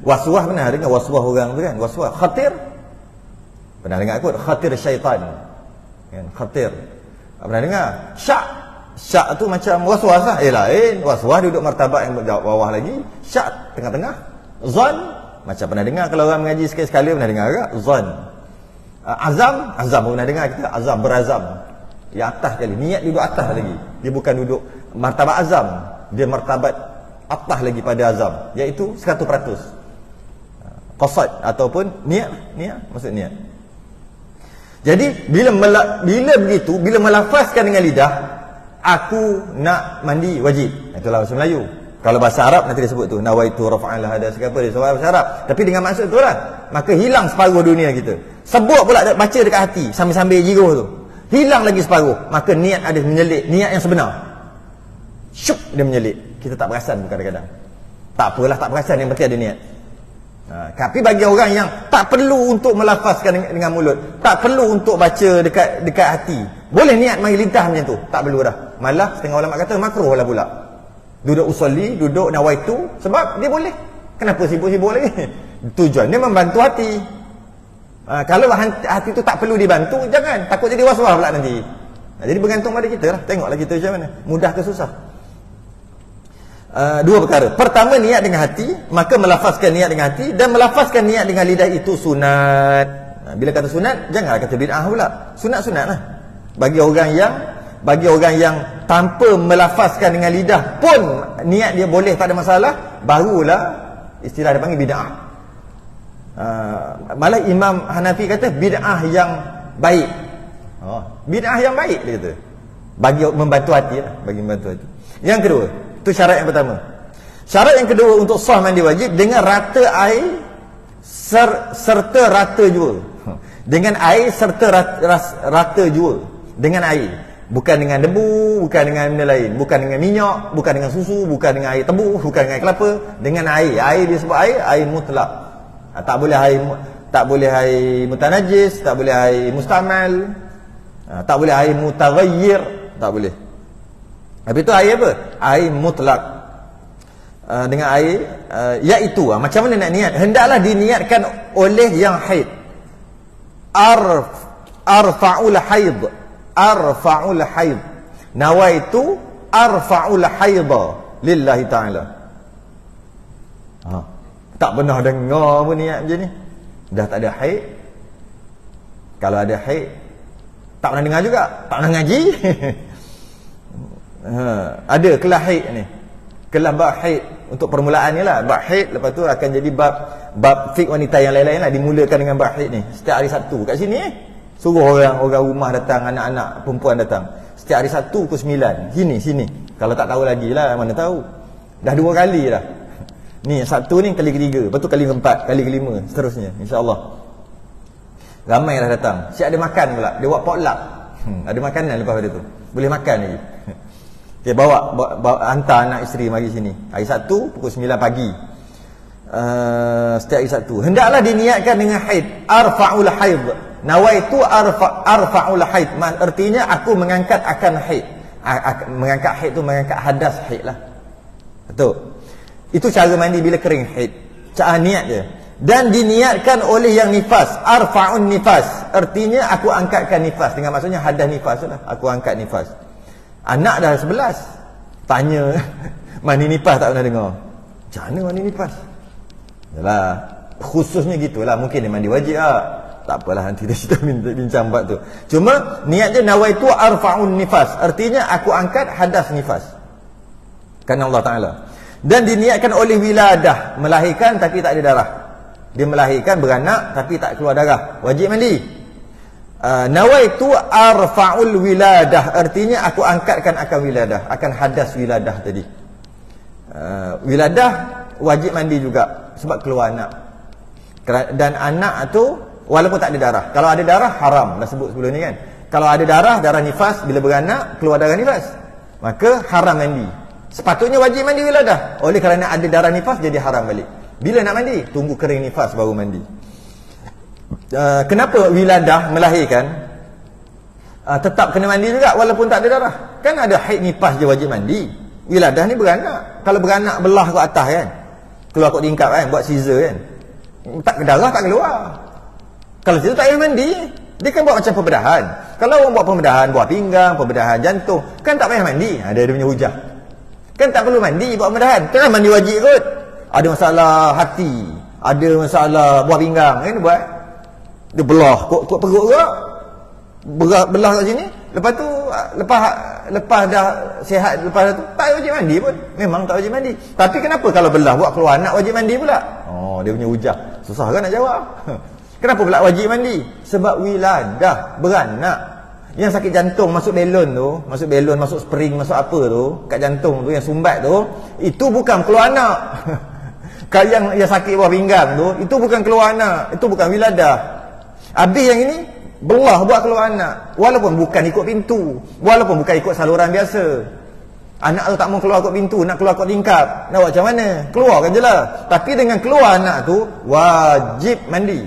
Waswas pernah dengar, waswas orang tu kan. Waswas, khatir pernah dengar kot, khatir syaitan kan, khatir pernah dengar. Syak tu macam waswas lah, lain. Waswas duduk martabat yang bawah lagi. Syak tengah-tengah. Zan macam pernah dengar, kalau orang mengaji sekali-sekala pernah dengar agak zan. Azam pun pernah dengar kita, azam, berazam. Yang atas kali, niat duduk atas lagi. Dia bukan duduk martabat azam, dia martabat atas lagi pada azam, iaitu 100%. Qasad ataupun niat maksud niat. Jadi bila begitu, bila melafazkan dengan lidah, aku nak mandi wajib, itulah bahasa Melayu. Kalau bahasa Arab nanti dia sebut tu, nawaitu rafa'al hada segala dia sebut bahasa Arab, tapi dengan maksud tu lah, maka hilang separuh dunia kita. Sebut pula baca dekat hati sambil-sambil jiruh tu, hilang lagi separuh. Maka niat ada menyelit, niat yang sebenar, syuk dia menyelit. Kita tak perasan kadang-kadang. Tak apalah, tak perasan, yang penting ada niat. Tapi bagi orang yang tak perlu untuk melafazkan dengan mulut, tak perlu untuk baca dekat hati, boleh niat mari lidah macam tu, tak perlu dah. Malah setengah ulama kata makruh lah pula. Duduk usolli, duduk nawaitu, sebab dia boleh. Kenapa sibuk-sibuk lagi? Tujuan dia membantu hati. Kalau hati tu tak perlu dibantu, jangan, takut jadi was-was pula nanti. Jadi bergantung pada kita lah. Tengoklah kita macam mana, mudah ke susah. Dua perkara. Pertama, niat dengan hati, maka melafazkan niat dengan hati, dan melafazkan niat dengan lidah itu sunat. Bila kata sunat, janganlah kata bid'ah pula. Sunat-sunat lah. Bagi orang yang tanpa melafazkan dengan lidah pun niat dia boleh, tak ada masalah, barulah istilah dia panggil bid'ah. Malah Imam Hanafi kata bid'ah yang baik. Bid'ah yang baik dia kata, bagi membantu hati lah, bagi membantu hati. Yang kedua, itu syarat yang pertama. Syarat yang kedua untuk sah mandi wajib, dengan rata air serta rata jua. Dengan air serta rata jua. Dengan air, bukan dengan debu, bukan dengan benda lain, bukan dengan minyak, bukan dengan susu, bukan dengan air tebu, bukan dengan air kelapa. Dengan air. Air dia sebut air mutlak. Tak boleh air mutanajis, tak boleh air mustamal, tak boleh air mutaghayyir, tak boleh. Tapi itu air apa? Air mutlak. Dengan air, iaitu macam mana nak niat? Hendaklah diniatkan oleh yang haid. Arfa'ul haid. Nawaitu arfa'ul haidha lillahi ta'ala. Tak pernah dengar pun niat macam ni. Dah tak ada haid. Kalau ada haid, tak pernah dengar juga, tak pernah ngaji. Ada kelas haid ni, kelas bab haid untuk permulaan ni lah. Bab haid, lepas tu akan jadi bab fiqh wanita yang lain-lain lah, dimulakan dengan bab haid ni. Setiap hari Sabtu kat sini suruh orang rumah datang, anak-anak perempuan datang. Setiap hari Sabtu pukul 9. Sini. Kalau tak tahu lagi lah, mana tahu. Dah 2 kali dah. Ni Sabtu ni kali ketiga, lepas tu kali keempat, kali kelima, seterusnya, insya-Allah. Ramai dah datang. Siap ada makan pula, dia buat potluck. Ada makanan lepas pada tu, boleh makan lagi. Okay, bawa hantar anak isteri mari sini. Hari Sabtu pukul 9 pagi. Setiap hari Sabtu. Hendaklah diniatkan dengan haid. Arfa'ul haid. Nawaitu arfa'ul haid. Artinya aku mengangkat akan haid. Mengangkat haid tu mengangkat hadas haid lah. Betul. Itu cara mandi bila kering haid. Cara niat je. Dan diniatkan oleh yang nifas, arfa'un nifas, artinya aku angkatkan nifas, dengan maksudnya hadas nifas lah, aku angkat nifas. Anak dah 11, tanya mandi nifas tak pernah dengar. Macam mana mandi nifas? Yalah, khususnya gitulah, mungkin dia mandi wajib lah. Tak apalah, nanti kita bincang bab tu. Cuma niat je nawaitu arfa'un nifas, artinya aku angkat hadas nifas kerana Allah Ta'ala. Dan diniatkan oleh wiladah, melahirkan tapi tak ada darah. Dia melahirkan, beranak tapi tak keluar darah, wajib mandi. Nawaitu arfa'ul wiladah, artinya aku angkatkan akan wiladah, akan hadas wiladah tadi. Wiladah wajib mandi juga sebab keluar anak. Dan anak tu walaupun tak ada darah. Kalau ada darah haram, dah sebut sebelum ni kan. Kalau ada darah, darah nifas, bila beranak keluar darah nifas, maka haram mandi. Sepatutnya wajib mandi wiladah, oleh kerana ada darah nifas jadi haram balik. Bila nak mandi? Tunggu kering nifas baru mandi. Kenapa wiladah melahirkan tetap kena mandi juga walaupun tak ada darah? Kan ada haid nifas je wajib mandi. Wiladah ni beranak. Kalau beranak belah ke atas kan, keluar kot tingkap kan, buat scissor kan, tak darah tak keluar. Kalau situ tak payah mandi. Dia kan buat macam pembedahan. Kalau orang buat pembedahan buah pinggang, pembedahan jantung, kan tak payah mandi. Ada dia punya hujah. Kan tak perlu mandi buat pembedahan. Kan mandi wajib kot. Ada masalah hati, ada masalah buah pinggang, kan dia buat. Dia belah kot perut ke, belah kat sini. Lepas tu lepas dah sihat, lepas tu tak wajib mandi pun. Memang tak wajib mandi. Tapi kenapa kalau belah buat keluar anak wajib mandi pula? Oh, dia punya hujah. Susah kan nak jawab. Kenapa pula wajib mandi? Sebab wiladah, beranak. Yang sakit jantung masuk belon tu, masuk spring, masuk apa tu, kat jantung tu yang sumbat tu, itu bukan keluar anak. Kalau yang sakit buah pinggang tu, itu bukan keluar anak, itu bukan wiladah. Habis yang ini belah buat keluar anak, walaupun bukan ikut pintu, walaupun bukan ikut saluran biasa. Anak tu tak mau keluar kot pintu, nak keluar kot tingkap, nak buat macam mana? Keluarkan je lah. Tapi dengan keluar anak tu wajib mandi.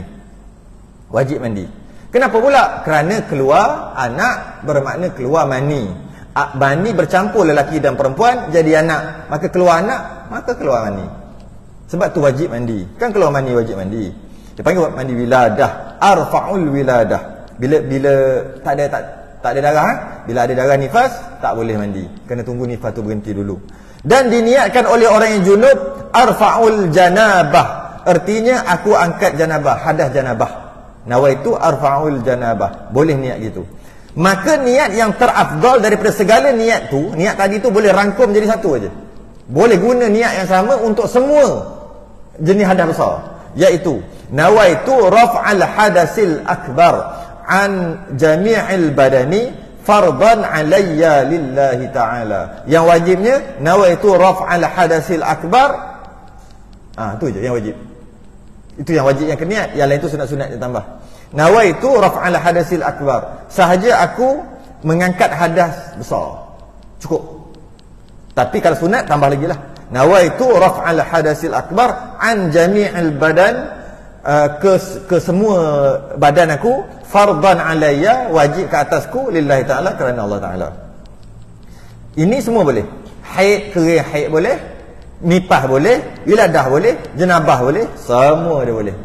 Wajib mandi. Kenapa pula? Kerana keluar anak bermakna keluar mani. Mani bercampur lelaki dan perempuan jadi anak, maka keluar anak, maka keluar mani. Sebab tu wajib mandi. Kan keluar mani wajib mandi. Dia panggil mandi wiladah, arfa'ul wiladah. Bila tak ada darah, bila ada darah nifas tak boleh mandi. Kena tunggu nifas tu berhenti dulu. Dan diniatkan oleh orang yang junub, arfa'ul janabah. Artinya aku angkat janabah, hadas janabah. Nawaitu arfa'ul janabah. Boleh niat gitu. Maka niat yang terafdal daripada segala niat tu, niat tadi tu boleh rangkum jadi satu aja. Boleh guna niat yang sama untuk semua jenis hadas besar, iaitu nawaitu raf'al hadasil akbar an jami'il badani fardan alayya lillahi ta'ala. Yang wajibnya nawaitu raf'al hadasil akbar. Tu je yang wajib. Itu yang wajib yang keniat. Yang lain tu sunat-sunat dia tambah. Nawaitu raf'al hadasil akbar. Sahaja aku mengangkat hadas besar, cukup. Tapi kalau sunat tambah lagi lah. Nawaitu raf'al hadasil akbar an jami'il badan, ke semua badan aku, fardan alayya, wajib ke atasku, lillahi ta'ala, kerana Allah Ta'ala. Ini semua boleh. Haid, kering haid boleh, nipah boleh, wiladah boleh, jenabah boleh, semua dia boleh.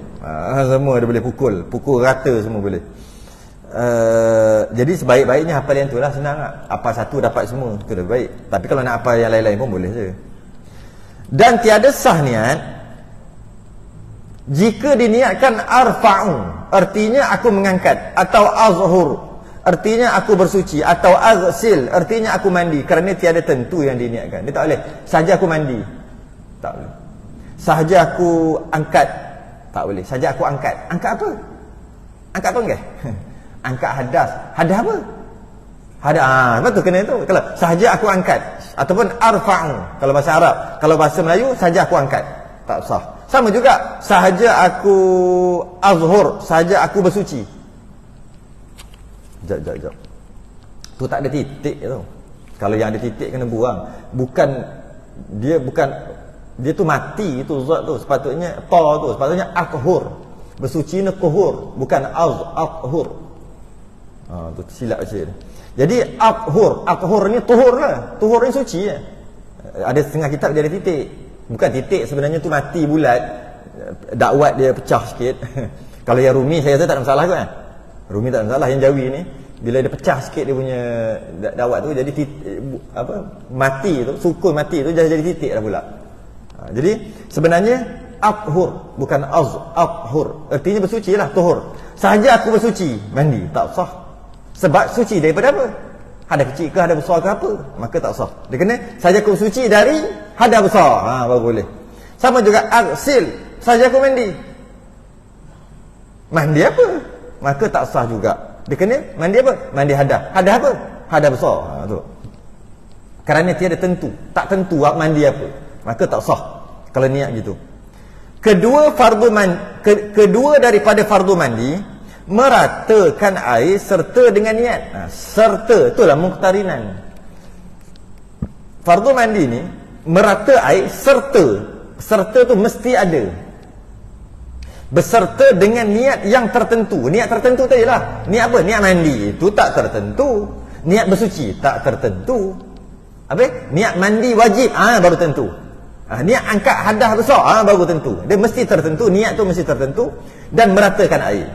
Semua dia boleh pukul rata semua boleh. Jadi sebaik-baiknya hafal yang tu lah, senang lah. Apa satu dapat semua, itu dah baik. Tapi kalau nak hafal yang lain-lain pun boleh je. Dan tiada sah niat jika diniatkan arfa'u, artinya aku mengangkat, atau azhur, artinya aku bersuci, atau aghsil, artinya aku mandi. Kerana tiada tentu yang diniatkan. Dia tak boleh saja aku mandi, tak boleh. Sahaja aku angkat, tak boleh. Saja aku angkat. Angkat apa? Angkat apa enggak? Angkat hadas. Hadas apa? Hadas. Betul kena itu. Kalau sahaja aku angkat, ataupun arfa'u kalau bahasa Arab. Kalau bahasa Melayu sahaja aku angkat, tak sah. Sama juga sahaja aku azhur, sahaja aku bersuci. Jap. Tu tak ada titik tu. Kalau yang ada titik kena buang. Dia tu mati itu zat tu. Sepatutnya sepatutnya akhur. Bersuci ni kuhur, bukan akhur. Tu silap baca dia. Jadi akhur ni tuhur lah. Tuhur ni suci lah. Ada setengah kitab dia ada titik. Bukan titik, sebenarnya tu mati bulat. dakwat dia pecah sikit. Kalau yang Rumi saya rasa tak ada masalah kan. Rumi tak ada masalah. Yang Jawi ni bila dia pecah sikit dia punya dakwat tu, jadi mati tu, sukun mati tu jadi titik dah pula. Jadi sebenarnya athur bukan athur, artinya bersuci lah, tuhur. Sahaja aku bersuci mandi tak sah. Sebab suci daripada apa? Hadas kecil ke hadas besar ke apa, maka tak sah. Dia kena sahaja aku bersuci dari hadas besar, baru boleh. Sama juga arsil, sahaja aku mandi apa, maka tak sah juga. Dia kena mandi apa? Mandi hadas. Hadas apa? Hadas besar. Tu. Kerana tiada tentu, tak tentu mandi apa, maka tak sah kalau niat gitu. Kedua daripada fardu mandi, meratakan air serta dengan niat. Serta, itulah muqtarinan. Fardu mandi ni merata air serta tu mesti ada, beserta dengan niat yang tertentu. Niat tertentu tadi lah. Niat apa? Niat mandi itu tak tertentu. Niat bersuci tak tertentu. Habis? Niat mandi wajib baru tentu. Niat angkat hadas besar baru tentu. Dia mesti tertentu. Niat tu mesti tertentu. Dan meratakan air.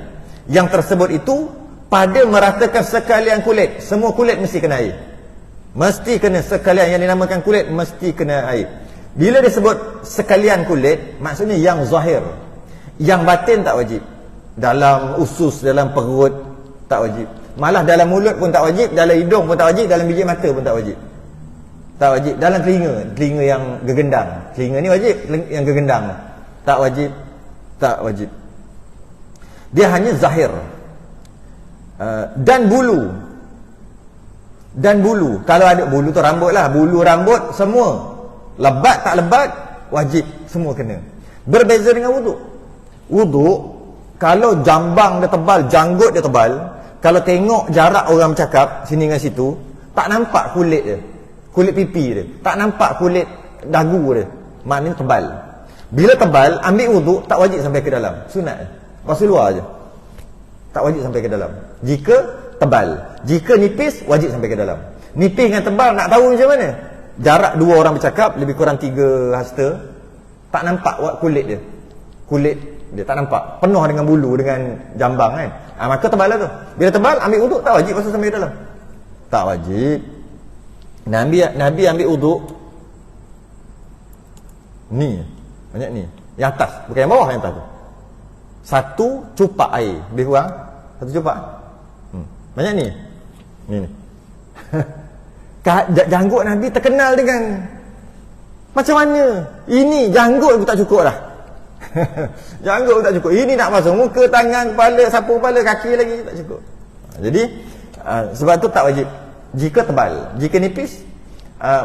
Yang tersebut itu pada meratakan sekalian kulit. Semua kulit mesti kena air. Mesti kena sekalian yang dinamakan kulit mesti kena air. Bila disebut sekalian kulit, maksudnya yang zahir. Yang batin tak wajib. Dalam usus, dalam perut tak wajib. Malah dalam mulut pun tak wajib, dalam hidung pun tak wajib, dalam biji mata pun tak wajib. Tak wajib. Dalam telinga yang gegendang. Telinga ni wajib, yang gegendang tak wajib. Tak wajib. Dia hanya zahir. Dan bulu. Kalau ada bulu tu rambut lah. Bulu rambut semua. Lebat tak lebat, wajib. Semua kena. Berbeza dengan wuduk. Wuduk, kalau jambang dia tebal, janggut dia tebal, kalau tengok jarak orang bercakap sini dengan situ, tak nampak kulit dia, kulit pipi dia, tak nampak kulit dagu dia, maknanya tebal. Bila tebal, ambil wuduk, tak wajib sampai ke dalam, sunat pasal luar je, tak wajib sampai ke dalam. Jika tebal, jika nipis, wajib sampai ke dalam. Nipis dengan tebal nak tahu macam mana? Jarak dua orang bercakap lebih kurang 3 hasta, tak nampak kulit dia, kulit dia tak nampak, penuh dengan bulu, dengan jambang kan. Maka tebal lah tu. Bila tebal, ambil uduk, tak wajib masuk sampai ke dalam, tak wajib. Nabi ambil uduk ni, banyak ni, yang atas, bukan yang bawah, yang atas tu. 1 cupak air, lebih kurang 1 cupak. Banyak ni. Ni. Janggut Nabi terkenal dengan macam mana? Ini janggut pun tak cukup lah. Janggut pun tak cukup. Ini nak masuk muka, tangan, kepala, sapu kepala, kaki lagi tak cukup. Jadi sebab tu tak wajib. Jika tebal, jika nipis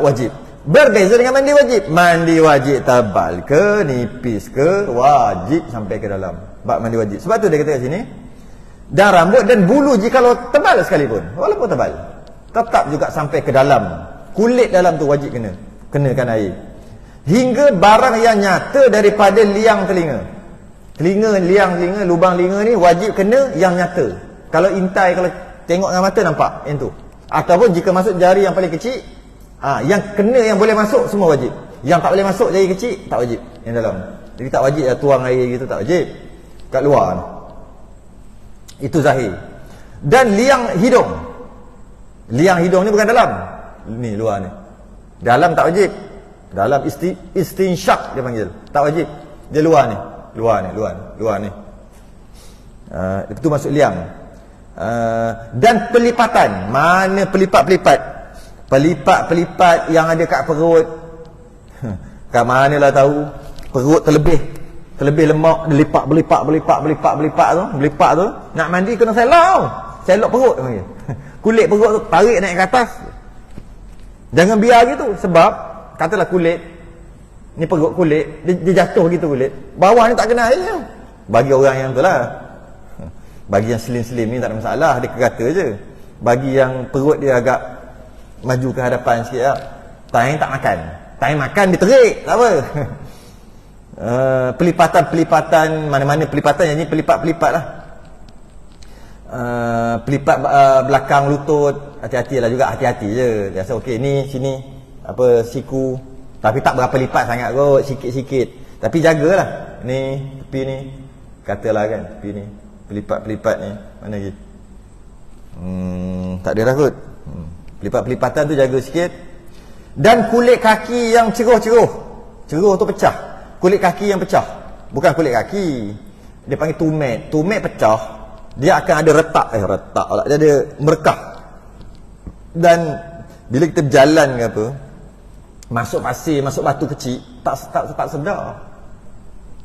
wajib. Berbeza dengan mandi wajib. Mandi wajib tebal ke, nipis ke, wajib sampai ke dalam. Bab mandi wajib. Sebab tu dia kata kat sini, dan rambut dan bulu jikalau tebal sekalipun, walaupun tebal, tetap juga sampai ke dalam. Kulit dalam tu wajib kenakan air. Hingga barang yang nyata daripada liang telinga. Liang telinga, lubang telinga ni wajib kena yang nyata. Kalau intai, kalau tengok dengan mata nampak yang tu. Ataupun jika masuk jari yang paling kecil, yang kena, yang boleh masuk semua wajib. Yang tak boleh masuk jari kecil tak wajib yang dalam. Jadi tak wajib tuang air gitu, tak wajib. Kat luar ni. Itu zahir. Dan liang hidung. Liang hidung ni bukan dalam. Ni luar ni. Dalam tak wajib. Dalam istinsyak dia panggil. Tak wajib. Dia luar ni. Luar ni. Itu masuk liang. Dan pelipatan. Mana pelipat-pelipat? Pelipat-pelipat yang ada kat perut. Kat manalah tahu. Perut terlebih lemak, belipak tu, nak mandi kena selok perut panggil. Kulit perut tu tarik naik ke atas. Jangan biar gitu, sebab katalah kulit ni, perut kulit dia jatuh gitu, kulit bawah ni tak kena air. Bagi orang yang tu lah, bagi yang slim-slim ni tak ada masalah, dia kerata je. Bagi yang perut dia agak maju ke hadapan sikit lah, time tak makan dia terik, tak apa. Pelipatan, mana-mana pelipatan, yang ni pelipat-pelipat lah. Pelipat belakang lutut, hati-hatilah juga, hati-hati je. Biasa okey, ni sini apa, siku, tapi tak berapa lipat sangat kot, sikit-sikit. Tapi jagalah ni tepi ni, katalah kan tepi ni, pelipat-pelipat ni mana lagi? Tak ada dah kot. Pelipat-pelipatan tu jaga sikit. Dan kulit kaki yang ceruh-ceruh tu pecah. Kulit kaki yang pecah, bukan kulit kaki, dia panggil tumet pecah, dia akan ada retak lah, dia ada merekah. Dan bila kita berjalan ke apa, masuk pasir, masuk batu kecil, tak sedar,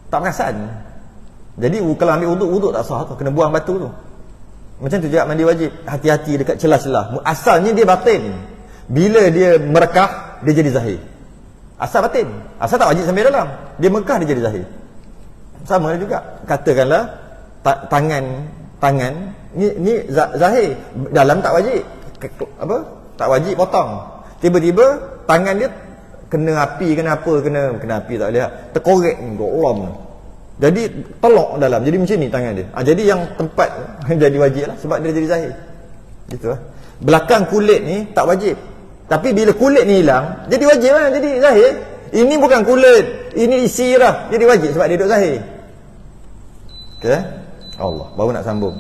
tak perasan. Jadi kalau ambil wuduk tak sah tu, kena buang batu tu. Macam tu juga mandi wajib, hati-hati dekat celah-celah. Asalnya dia batin, bila dia merekah dia jadi zahir. Asal batin, asal tak wajib sampai dalam, dia merekah dia jadi zahir. Sama juga, katakanlah tangan ni zahir, dalam tak wajib apa, tak wajib potong. Tiba-tiba tangan dia kena api, kena api tak boleh, terkorek golom, jadi telok dalam, jadi macam ni tangan dia. Jadi yang tempat jadi wajib lah, sebab dia jadi zahir gitu lah. Belakang kulit ni tak wajib, tapi bila kulit ni hilang jadi wajib lah, jadi zahir. Ini bukan kulit, ini isi lah, jadi wajib sebab dia duduk zahir. Okay? Allah, baru nak sambung.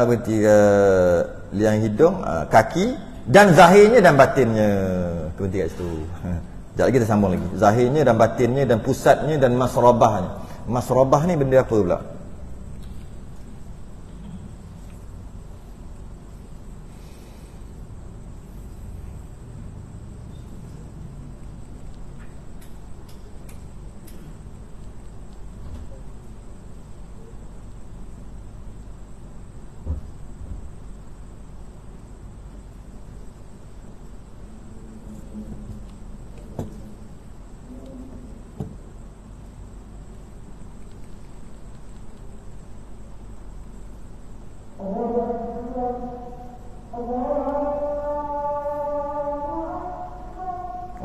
Berhenti ke liang hidung, kaki, dan zahirnya dan batinnya. Berhenti kat situ. Sekejap lagi kita sambung lagi. Zahirnya dan batinnya dan pusatnya dan masrabahnya. Masrabah ni benda apa pula?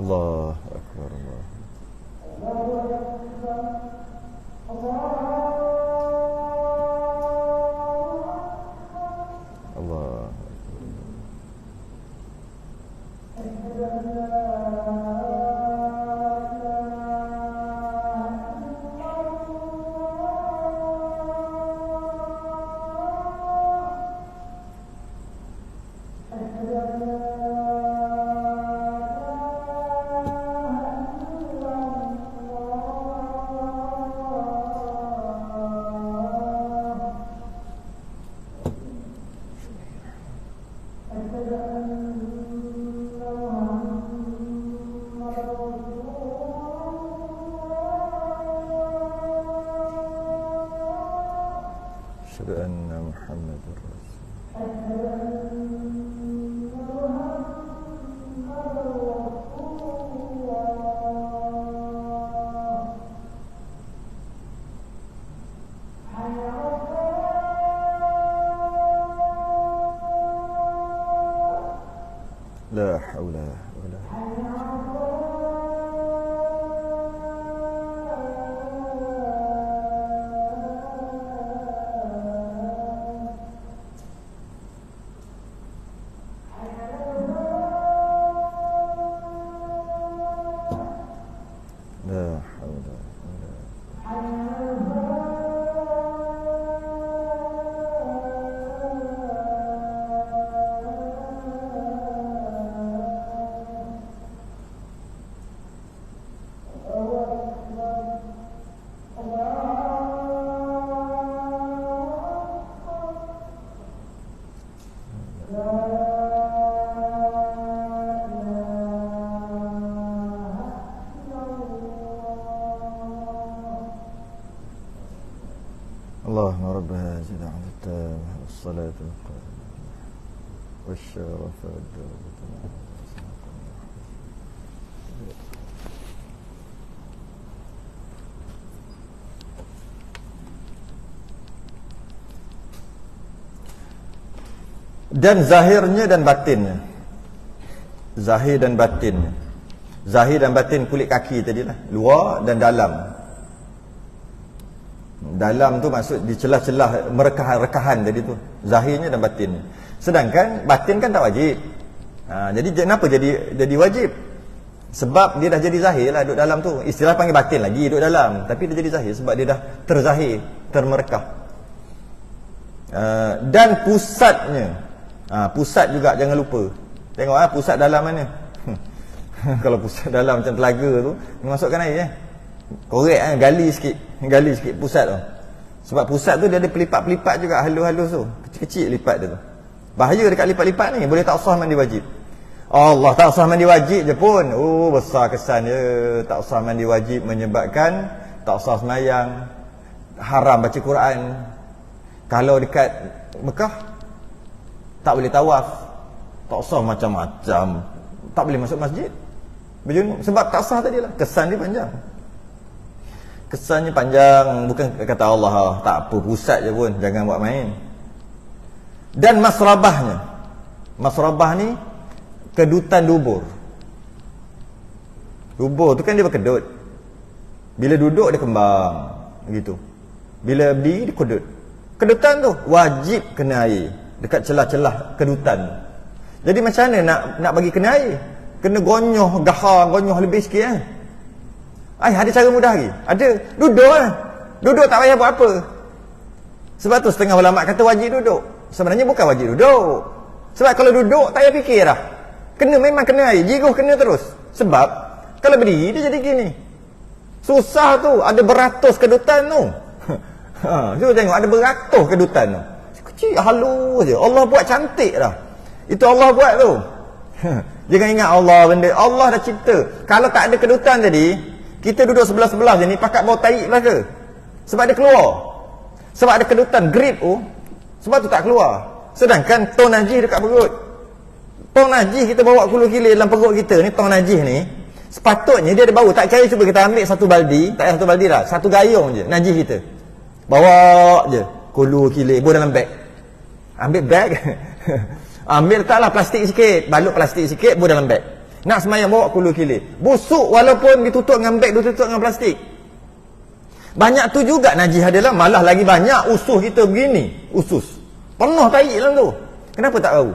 Allah Akbar, Allah. Allah. Asyhadu anna Muhammadar Rasul. La haula wala اللهم رب هذه الدعوة التامة والصلاة القائمة والشرف والدولة dan zahirnya dan batinnya. Zahir dan batinnya. Zahir dan batin kulit kaki tadilah, luar dan dalam. Dalam tu maksud di celah-celah rekahan tadi tu, zahirnya dan batinnya. Sedangkan batin kan tak wajib. Jadi kenapa jadi wajib? Sebab dia dah jadi zahir lah duduk dalam tu. Istilah panggil batin lagi duduk dalam, tapi dia jadi zahir sebab dia dah terzahir, termerkah. Dan pusatnya, pusat juga jangan lupa. Tengok pusat dalam mana. Kalau pusat dalam macam telaga tu, masukkan air korek gali sikit pusat tu. Sebab pusat tu dia ada pelipat-pelipat juga, halus-halus tu, kecil-kecil lipat dia tu. Bahaya dekat lipat-lipat ni, boleh tak usah mandi wajib. Allah, tak usah mandi wajib je pun, besar kesan dia. Tak usah mandi wajib menyebabkan tak usah semayang, haram baca Quran. Kalau dekat Mekah tak boleh tawaf, tak usah macam-macam, tak boleh masuk masjid berjunub, sebab tak sah tadi lah. Kesan dia panjang, kesannya panjang. Bukan kata Allah tak apa, pusat je pun, jangan buat main. Dan masrabahnya, masrabah ni kedutan dubur. Dubur tu kan dia berkedut, bila duduk dia kembang begitu, bila berdiri dia kedut. Kedutan tu wajib kena air dekat celah-celah kedutan. Jadi macam mana nak bagi kena air? Kena gonyoh, gonyoh lebih sikit ada cara mudah lagi. Ada, duduk duduk tak payah buat apa. Sebab tu setengah ulama kata wajib duduk. Sebenarnya bukan wajib duduk. Sebab kalau duduk tak payah fikir dah. Memang kena air, jiruh kena terus. Sebab kalau berdiri dia jadi gini. Susah tu, ada beratus kedutan tu. Cuba tengok, ada beratus kedutan tu. Kecil, halus je. Allah buat cantik dah. Itu Allah buat tu. Jangan ingat Allah benda, Allah dah cipta. Kalau tak ada kedutan tadi, kita duduk sebelah-sebelah je ni, pakat bau taik lah ke? Sebab dia keluar. Sebab ada kedutan, grip tu, sebab tu tak keluar. Sedangkan tong najis dekat perut. Tong najis kita bawa kulu kilir dalam perut kita ni, tong najis ni, sepatutnya dia ada bau. Tak kira cuba kita ambil satu baldi, tak payah satu baldi lah, satu gayung je, najis kita. Bawa je, kulu kilir, bawa dalam beg. Ambil beg, ambil taklah plastik sikit, balut plastik sikit, bawa dalam beg. Nak semayang bawa kulu kilir. Busuk walaupun ditutup dengan beg, ditutup dengan plastik. Banyak tu juga najis adalah, malah lagi banyak usus kita begini, usus. Penuh tahi dalam tu. Kenapa tak tahu?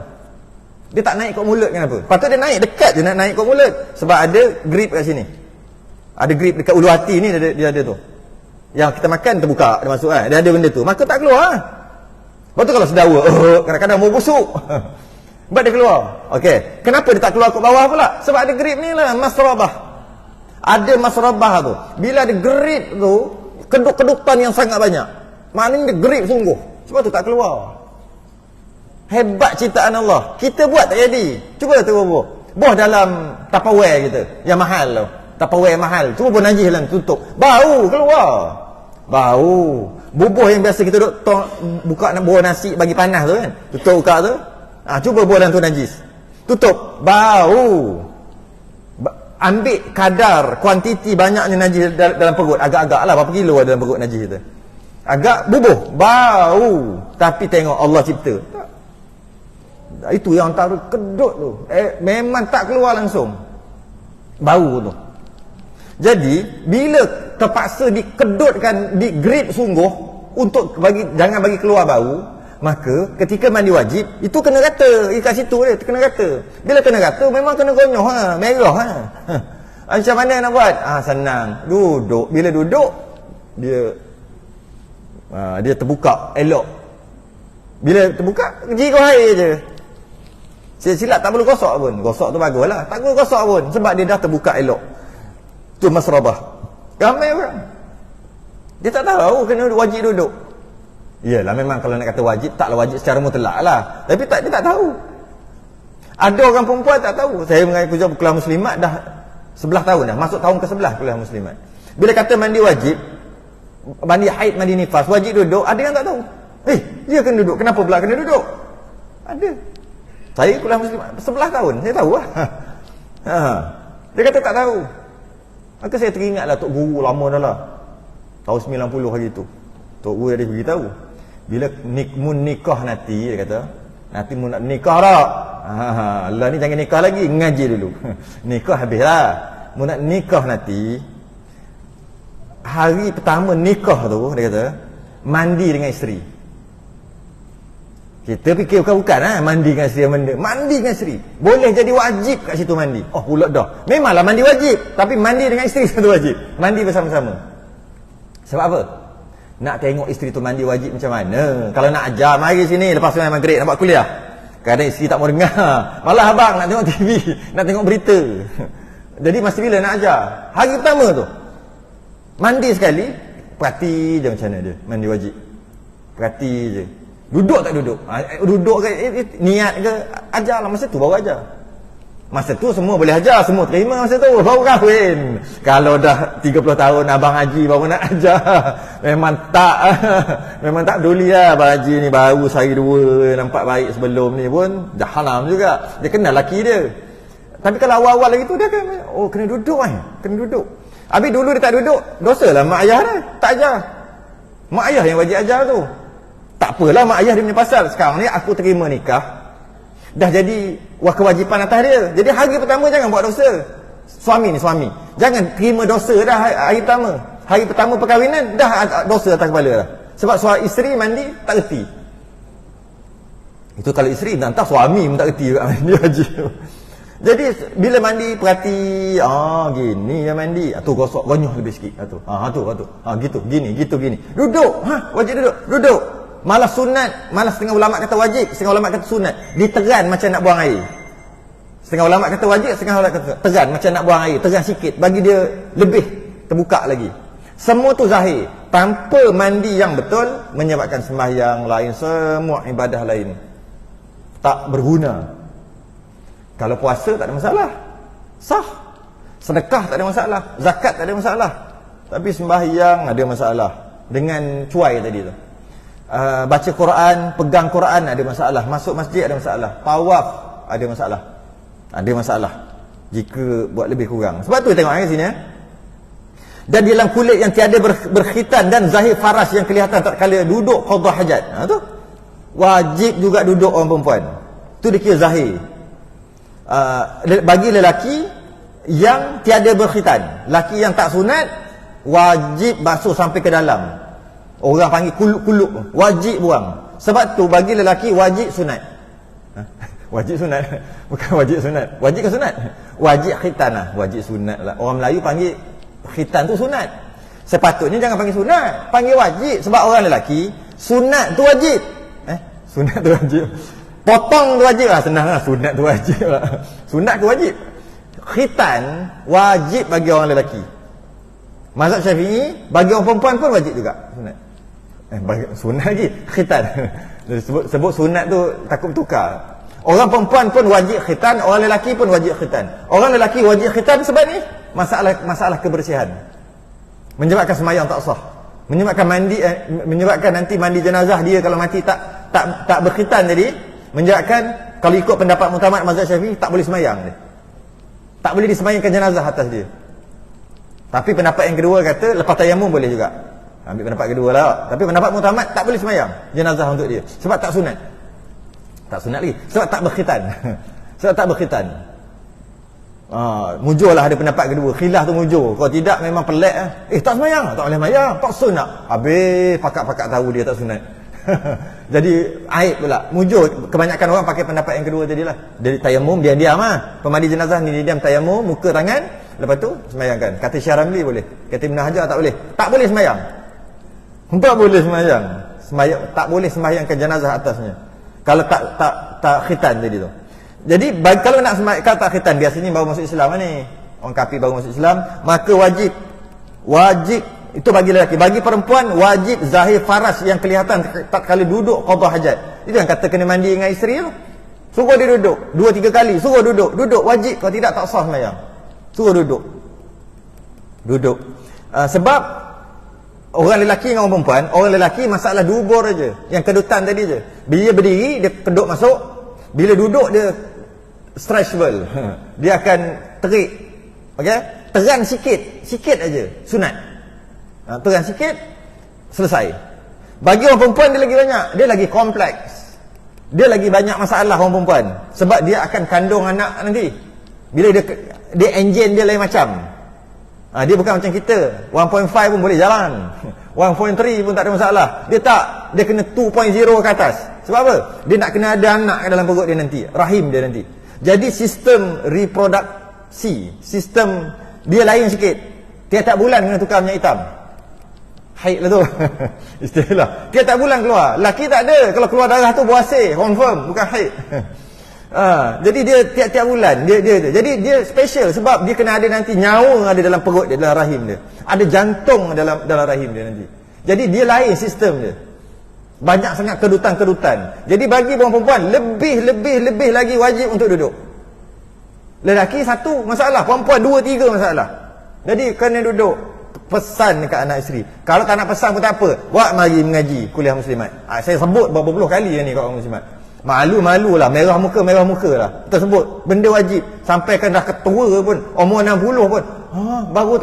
Dia tak naik kat mulut kenapa? Patut dia naik, dekat je nak naik kat mulut. Sebab ada grip kat sini. Ada grip dekat ulu hati ni, dia ada tu. Yang kita makan terbuka, dia masuk dia ada benda tu. Maka tak keluar Lepas tu kalau sedawa, kadang-kadang mau busuk. Sebab dia keluar. Okey, kenapa dia tak keluar ke bawah pula? Sebab ada grip ni lah, masrabah. Ada masrabah tu. Bila ada grip tu, kedut-kedutan yang sangat banyak. Maknanya dia grip sungguh. Sebab tu tak keluar. Hebat ciptaan Allah. Kita buat tak jadi. Cuba tu boh dalam Tupperware kita yang mahal tu. Tupperware mahal. Cuba boh najis dalam tutup. Bau keluar. Bau. Bubuh yang biasa kita duduk buka buah nasi bagi panas tu kan. Tutup buka tu. Cuba boh dalam tu najis. Tutup. Bau. Ambil kadar kuantiti banyaknya najis dalam perut. Agak-agak lah berapa kilo ada dalam perut najis kita. Agak bubuh. Bau. Tapi tengok Allah cipta. Itu yang antara kedut tu. Memang tak keluar langsung bau tu. Jadi bila terpaksa dikedutkan, digrip sungguh untuk jangan bagi keluar bau, maka ketika mandi wajib itu kena rata. Kat situ dia kena rata. Bila kena rata memang kena gonyoh merah Macam mana nak buat? Senang. Duduk. Bila duduk dia terbuka elok. Bila terbuka jiruh air je. Silap tak perlu gosok pun. Gosok tu baguslah. Tak perlu gosok pun sebab dia dah terbuka elok. Tu masrabah. Ramai orang dia tak tahu kena wajib duduk. Iyalah memang kalau nak kata wajib, taklah wajib secara mutlak lah. Tapi dia tak tahu. Ada orang perempuan tak tahu. Saya mengajar kuliah muslimat dah 11 tahun dah. Masuk tahun ke-11 kuliah muslimat. Bila kata mandi wajib, mandi haid, mandi nifas, wajib duduk, ada yang tak tahu. Dia kena duduk. Kenapa pula kena duduk? Ada. Saya kuliah muslimat 11 tahun, saya tahu lah. Dia kata tak tahu. Maka saya teringatlah Tok Guru lama dah lah. Tahun 90 hari tu. Tok Guru ada beritahu. Bila mun nikah nanti, dia kata, nanti mun nak nikah tak? Lah ni jangan nikah lagi, ngaji dulu. Nikah habislah. Mun nak nikah nanti, hari pertama nikah tu, dia kata, mandi dengan isteri. Kita fikir bukan mandi dengan isteri benda. Mandi dengan isteri boleh jadi wajib kat situ mandi. Oh pula dah. Memanglah mandi wajib, tapi mandi dengan isteri satu wajib. Mandi bersama-sama. Sebab apa? Nak tengok isteri tu mandi wajib macam mana. Kalau nak ajar, mari sini lepas sembahyang maghrib nak buat kuliah. Kadang isteri tak mau dengar. Malah abang nak tengok TV, nak tengok berita. Jadi masa bila nak ajar? Hari pertama tu mandi sekali, perhati je macam mana dia mandi wajib. Perhati je. Duduk tak duduk? Duduk ke niat ke? Ajarlah masa tu baru ajar. Masa tu semua boleh ajar, semua terima masa tu baru kahwin. Kalau dah 30 tahun abang haji baru nak ajar, memang tak peduli lah. Abang haji ni baru sehari dua nampak baik, sebelum ni pun dah haram juga. Dia kenal laki dia. Tapi kalau awal-awal lagi tu dia kan kena duduk kena duduk. Habis dulu dia tak duduk, dosa lah mak ayah dia tak ajar. Mak ayah yang wajib ajar tu. Tak apalah mak ayah dia punya pasal. Sekarang ni aku terima nikah, dah jadi kewajipan atas dia. Jadi hari pertama jangan buat dosa. Suami jangan terima dosa dah hari pertama. Hari pertama perkahwinan dah dosa atas kepala dah. Sebab isteri mandi tak reti. Itu kalau isteri, entah suami pun tak reti juga mandi wajib. Jadi bila mandi perhati, gini dia mandi. Tu gosok gonyoh lebih sikit. Tu. Gitu, gini. Duduk. Wajib duduk. Malah sunat, malah setengah ulama kata wajib, setengah ulama kata sunat. Diteran macam nak buang air. Setengah ulama kata wajib, setengah ulama kata teran macam nak buang air, teran sikit bagi dia lebih terbuka lagi. Semua tu zahir. Tanpa mandi yang betul menyebabkan sembahyang lain, semua ibadah lain tak berguna. Kalau puasa tak ada masalah, sah. Sedekah tak ada masalah, zakat tak ada masalah. Tapi sembahyang ada masalah. Dengan cuai tadi tu. Baca Quran, pegang Quran ada masalah. Masuk masjid ada masalah. Tawaf ada masalah. Ada masalah jika buat lebih kurang. Sebab tu tengok kat sini. Dan di dalam kulit yang tiada berkhitan dan zahir faras yang kelihatan tak kala duduk qada hajat. Tu wajib juga duduk orang perempuan. Tu dikira zahir. Bagi lelaki yang tiada berkhitan, lelaki yang tak sunat wajib basuh sampai ke dalam. Orang panggil kuluk-kuluk, wajib buang. Sebab tu bagi lelaki wajib sunat. Wajib sunat. Bukan wajib sunat. Wajib ke sunat? Wajib khitan lah. Wajib sunat lah. Orang Melayu panggil khitan tu sunat. Sepatutnya jangan panggil sunat, panggil wajib. Sebab orang lelaki sunat tu wajib. Sunat tu wajib. Potong tu wajib lah. Senang lah. Sunat tu wajib lah. Sunat tu wajib. Khitan wajib bagi orang lelaki. Mazhab Syafi'i bagi orang perempuan pun wajib juga sunat. Sunat lagi khitan. sebut sunat tu takut bertukar. Orang perempuan pun wajib khitan, orang lelaki pun wajib khitan. Orang lelaki wajib khitan sebab ni masalah kebersihan. Menyebabkan sembahyang tak sah. Menyebabkan nanti mandi jenazah dia kalau mati tak berkhitan, jadi menyebabkan kalau ikut pendapat muktamad mazhab Syafi'i tak boleh sembahyang dia. Tak boleh disembahyangkan jenazah atas dia. Tapi pendapat yang kedua kata lepas tayamum boleh juga. Ambil pendapat kedua lah. Tapi pendapat muktamad tak boleh sembahyang jenazah untuk dia. Sebab tak sunat. Tak sunat lagi. Sebab tak berkhitan. Sebab tak berkhitan. Mujur lah ada pendapat kedua. Khilaf tu mujur. Kalau tidak memang pelik. Tak sembahyang. Tak boleh sembahyang. Tak sunat. Habis pakak-pakak tahu dia tak sunat. Jadi aib pula. Mujur. Kebanyakan orang pakai pendapat yang kedua tadilah. Jadi tayamum diam-diam lah. Pemandi jenazah ni diam tayamum, muka tangan. Lepas tu sembahyangkan. Kata Syekh Ramli boleh. Kata Ibn Hajar tak boleh. Tak boleh sembahyang. Tak boleh sembahyang. Tak boleh sembahyangkan jenazah atasnya. Kalau tak khitan tadi tu. Jadi kalau nak sembahyang kalau tak khitan, biasanya baru masuk Islam ni. Orang kafir baru masuk Islam, maka wajib itu bagi lelaki. Bagi perempuan wajib zahir faras yang kelihatan tak kala duduk qada hajat. Itu yang kata kena mandi dengan isteri tu. Suruh dia duduk 2-3 kali, suruh duduk wajib. Kalau tidak tak sah sembahyang. Suruh duduk. Sebab orang lelaki dengan orang perempuan, orang lelaki masalah dubur aja, yang kedutan tadi je. Bila berdiri dia keduk masuk, bila duduk dia stretchable. Dia akan terik. Okey? Teran sikit aja, sunat. Teran sikit selesai. Bagi orang perempuan dia lagi banyak, dia lagi kompleks. Dia lagi banyak masalah orang perempuan sebab dia akan kandung anak nanti. Bila dia enjin dia lain macam. Dia bukan macam kita 1.5 pun boleh jalan, 1.3 pun tak ada masalah. Dia kena 2.0 ke atas. Sebab apa? Dia nak kena ada anak dalam perut dia nanti, rahim dia nanti. Jadi sistem reproduksi, sistem dia lain sikit. Tiap-tiap bulan kena tukar minyak hitam. Haid lah tu. Istilah. Tiap-tiap bulan keluar. Laki tak ada. Kalau keluar darah tu buasir, confirm, bukan haid. Jadi dia tiap-tiap bulan jadi dia special sebab dia kena ada nanti nyawa ada dalam perut dia, dalam rahim dia. Ada jantung dalam rahim dia nanti. Jadi dia lain sistem dia. Banyak sangat kedutan-kedutan. Jadi bagi perempuan lebih lagi wajib untuk duduk. Lelaki satu masalah, perempuan 2-3 masalah. Jadi kena duduk. Pesan dekat anak isteri. Kalau tak nak pesan pun tak apa. Buat mari mengaji kuliah muslimat. Saya sebut berapa puluh kali ni kat orang muslimat. Malu lah, merah muka lah. Kita sebut benda wajib. Sampai kan dah ketua pun, umur 60 pun. Baru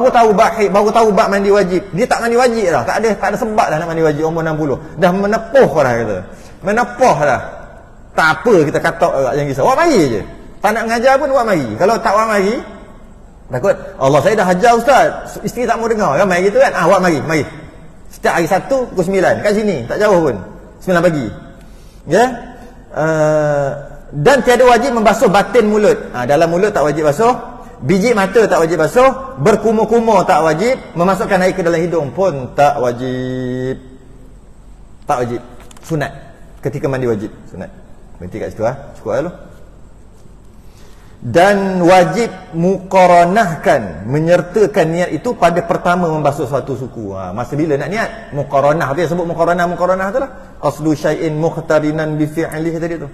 tahu bab haid, baru tahu bab mandi wajib. Dia tak mandi wajib dah. Tak ada sebab dah nak mandi wajib umur 60. Dah menepuh dah kata. Menepuh dah. Tak apa kita katak orang yang kisah. Buat mari je. Tak nak mengajar pun buat mari. Kalau tak buat mari, takut Allah saya dah hajar ustaz. Isteri tak mau dengar. Ramai gitu kan. Buat mari. Setiap hari Sabtu pukul 9 kat sini, tak jauh pun. 9 pagi. Ya. Dan tiada wajib membasuh batin mulut. Dalam mulut tak wajib basuh. Biji mata tak wajib basuh. Berkumur-kumur tak wajib. Memasukkan air ke dalam hidung pun tak wajib. Tak wajib. Sunat. Ketika mandi wajib. Sunat. Berhenti kat situ cukup dulu. Dan wajib muqaranahkan, menyertakan niat itu pada pertama membasuh suatu suku. Masa bila nak niat? Muqaranah. Apa yang sebut muqaranah tu lah. Qasdu syai'in muqtarinan bi fi'lihi tadi tu.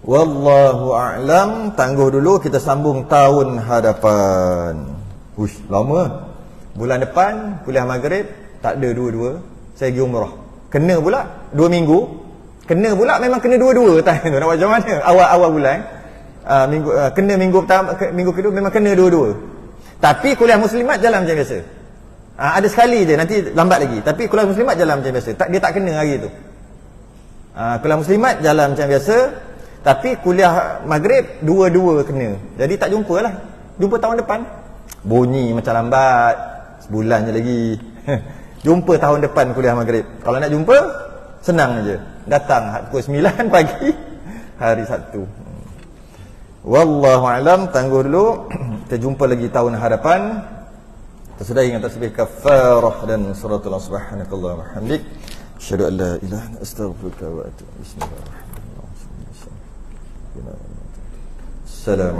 Wallahu a'lam. Tangguh dulu, kita sambung tahun hadapan. Lama. Bulan depan kuliah maghrib tak ada dua-dua. Saya pergi umrah. Kena pula 2 minggu. Kena pula memang kena dua-dua tahun tu. Nak buat macam mana? Awal bulan. Kena minggu pertama, minggu kedua memang kena dua-dua. Tapi kuliah muslimat jalan macam biasa. Ada sekali je, nanti lambat lagi. Tapi kuliah muslimat jalan macam biasa. Dia tak kena hari tu. Kuliah muslimat jalan macam biasa. Tapi kuliah maghrib dua-dua kena. Jadi tak jumpa lah. Jumpa tahun depan. Bunyi macam lambat. Sebulan je lagi. Jumpa tahun depan kuliah maghrib. Kalau nak jumpa, senang je. Datang pukul 9 pagi hari Sabtu. Wallahu a'lam. Tangguh dulu. Kita jumpa lagi tahun hadapan. Kita sudahi dengan tasbih kafarah dan suratul subhanakallah wa hamdik. Asyhadu an la ilaha illa anta astaghfiruka wa atubu ilaik. Bismillahirrahmanirrahim. Assalamu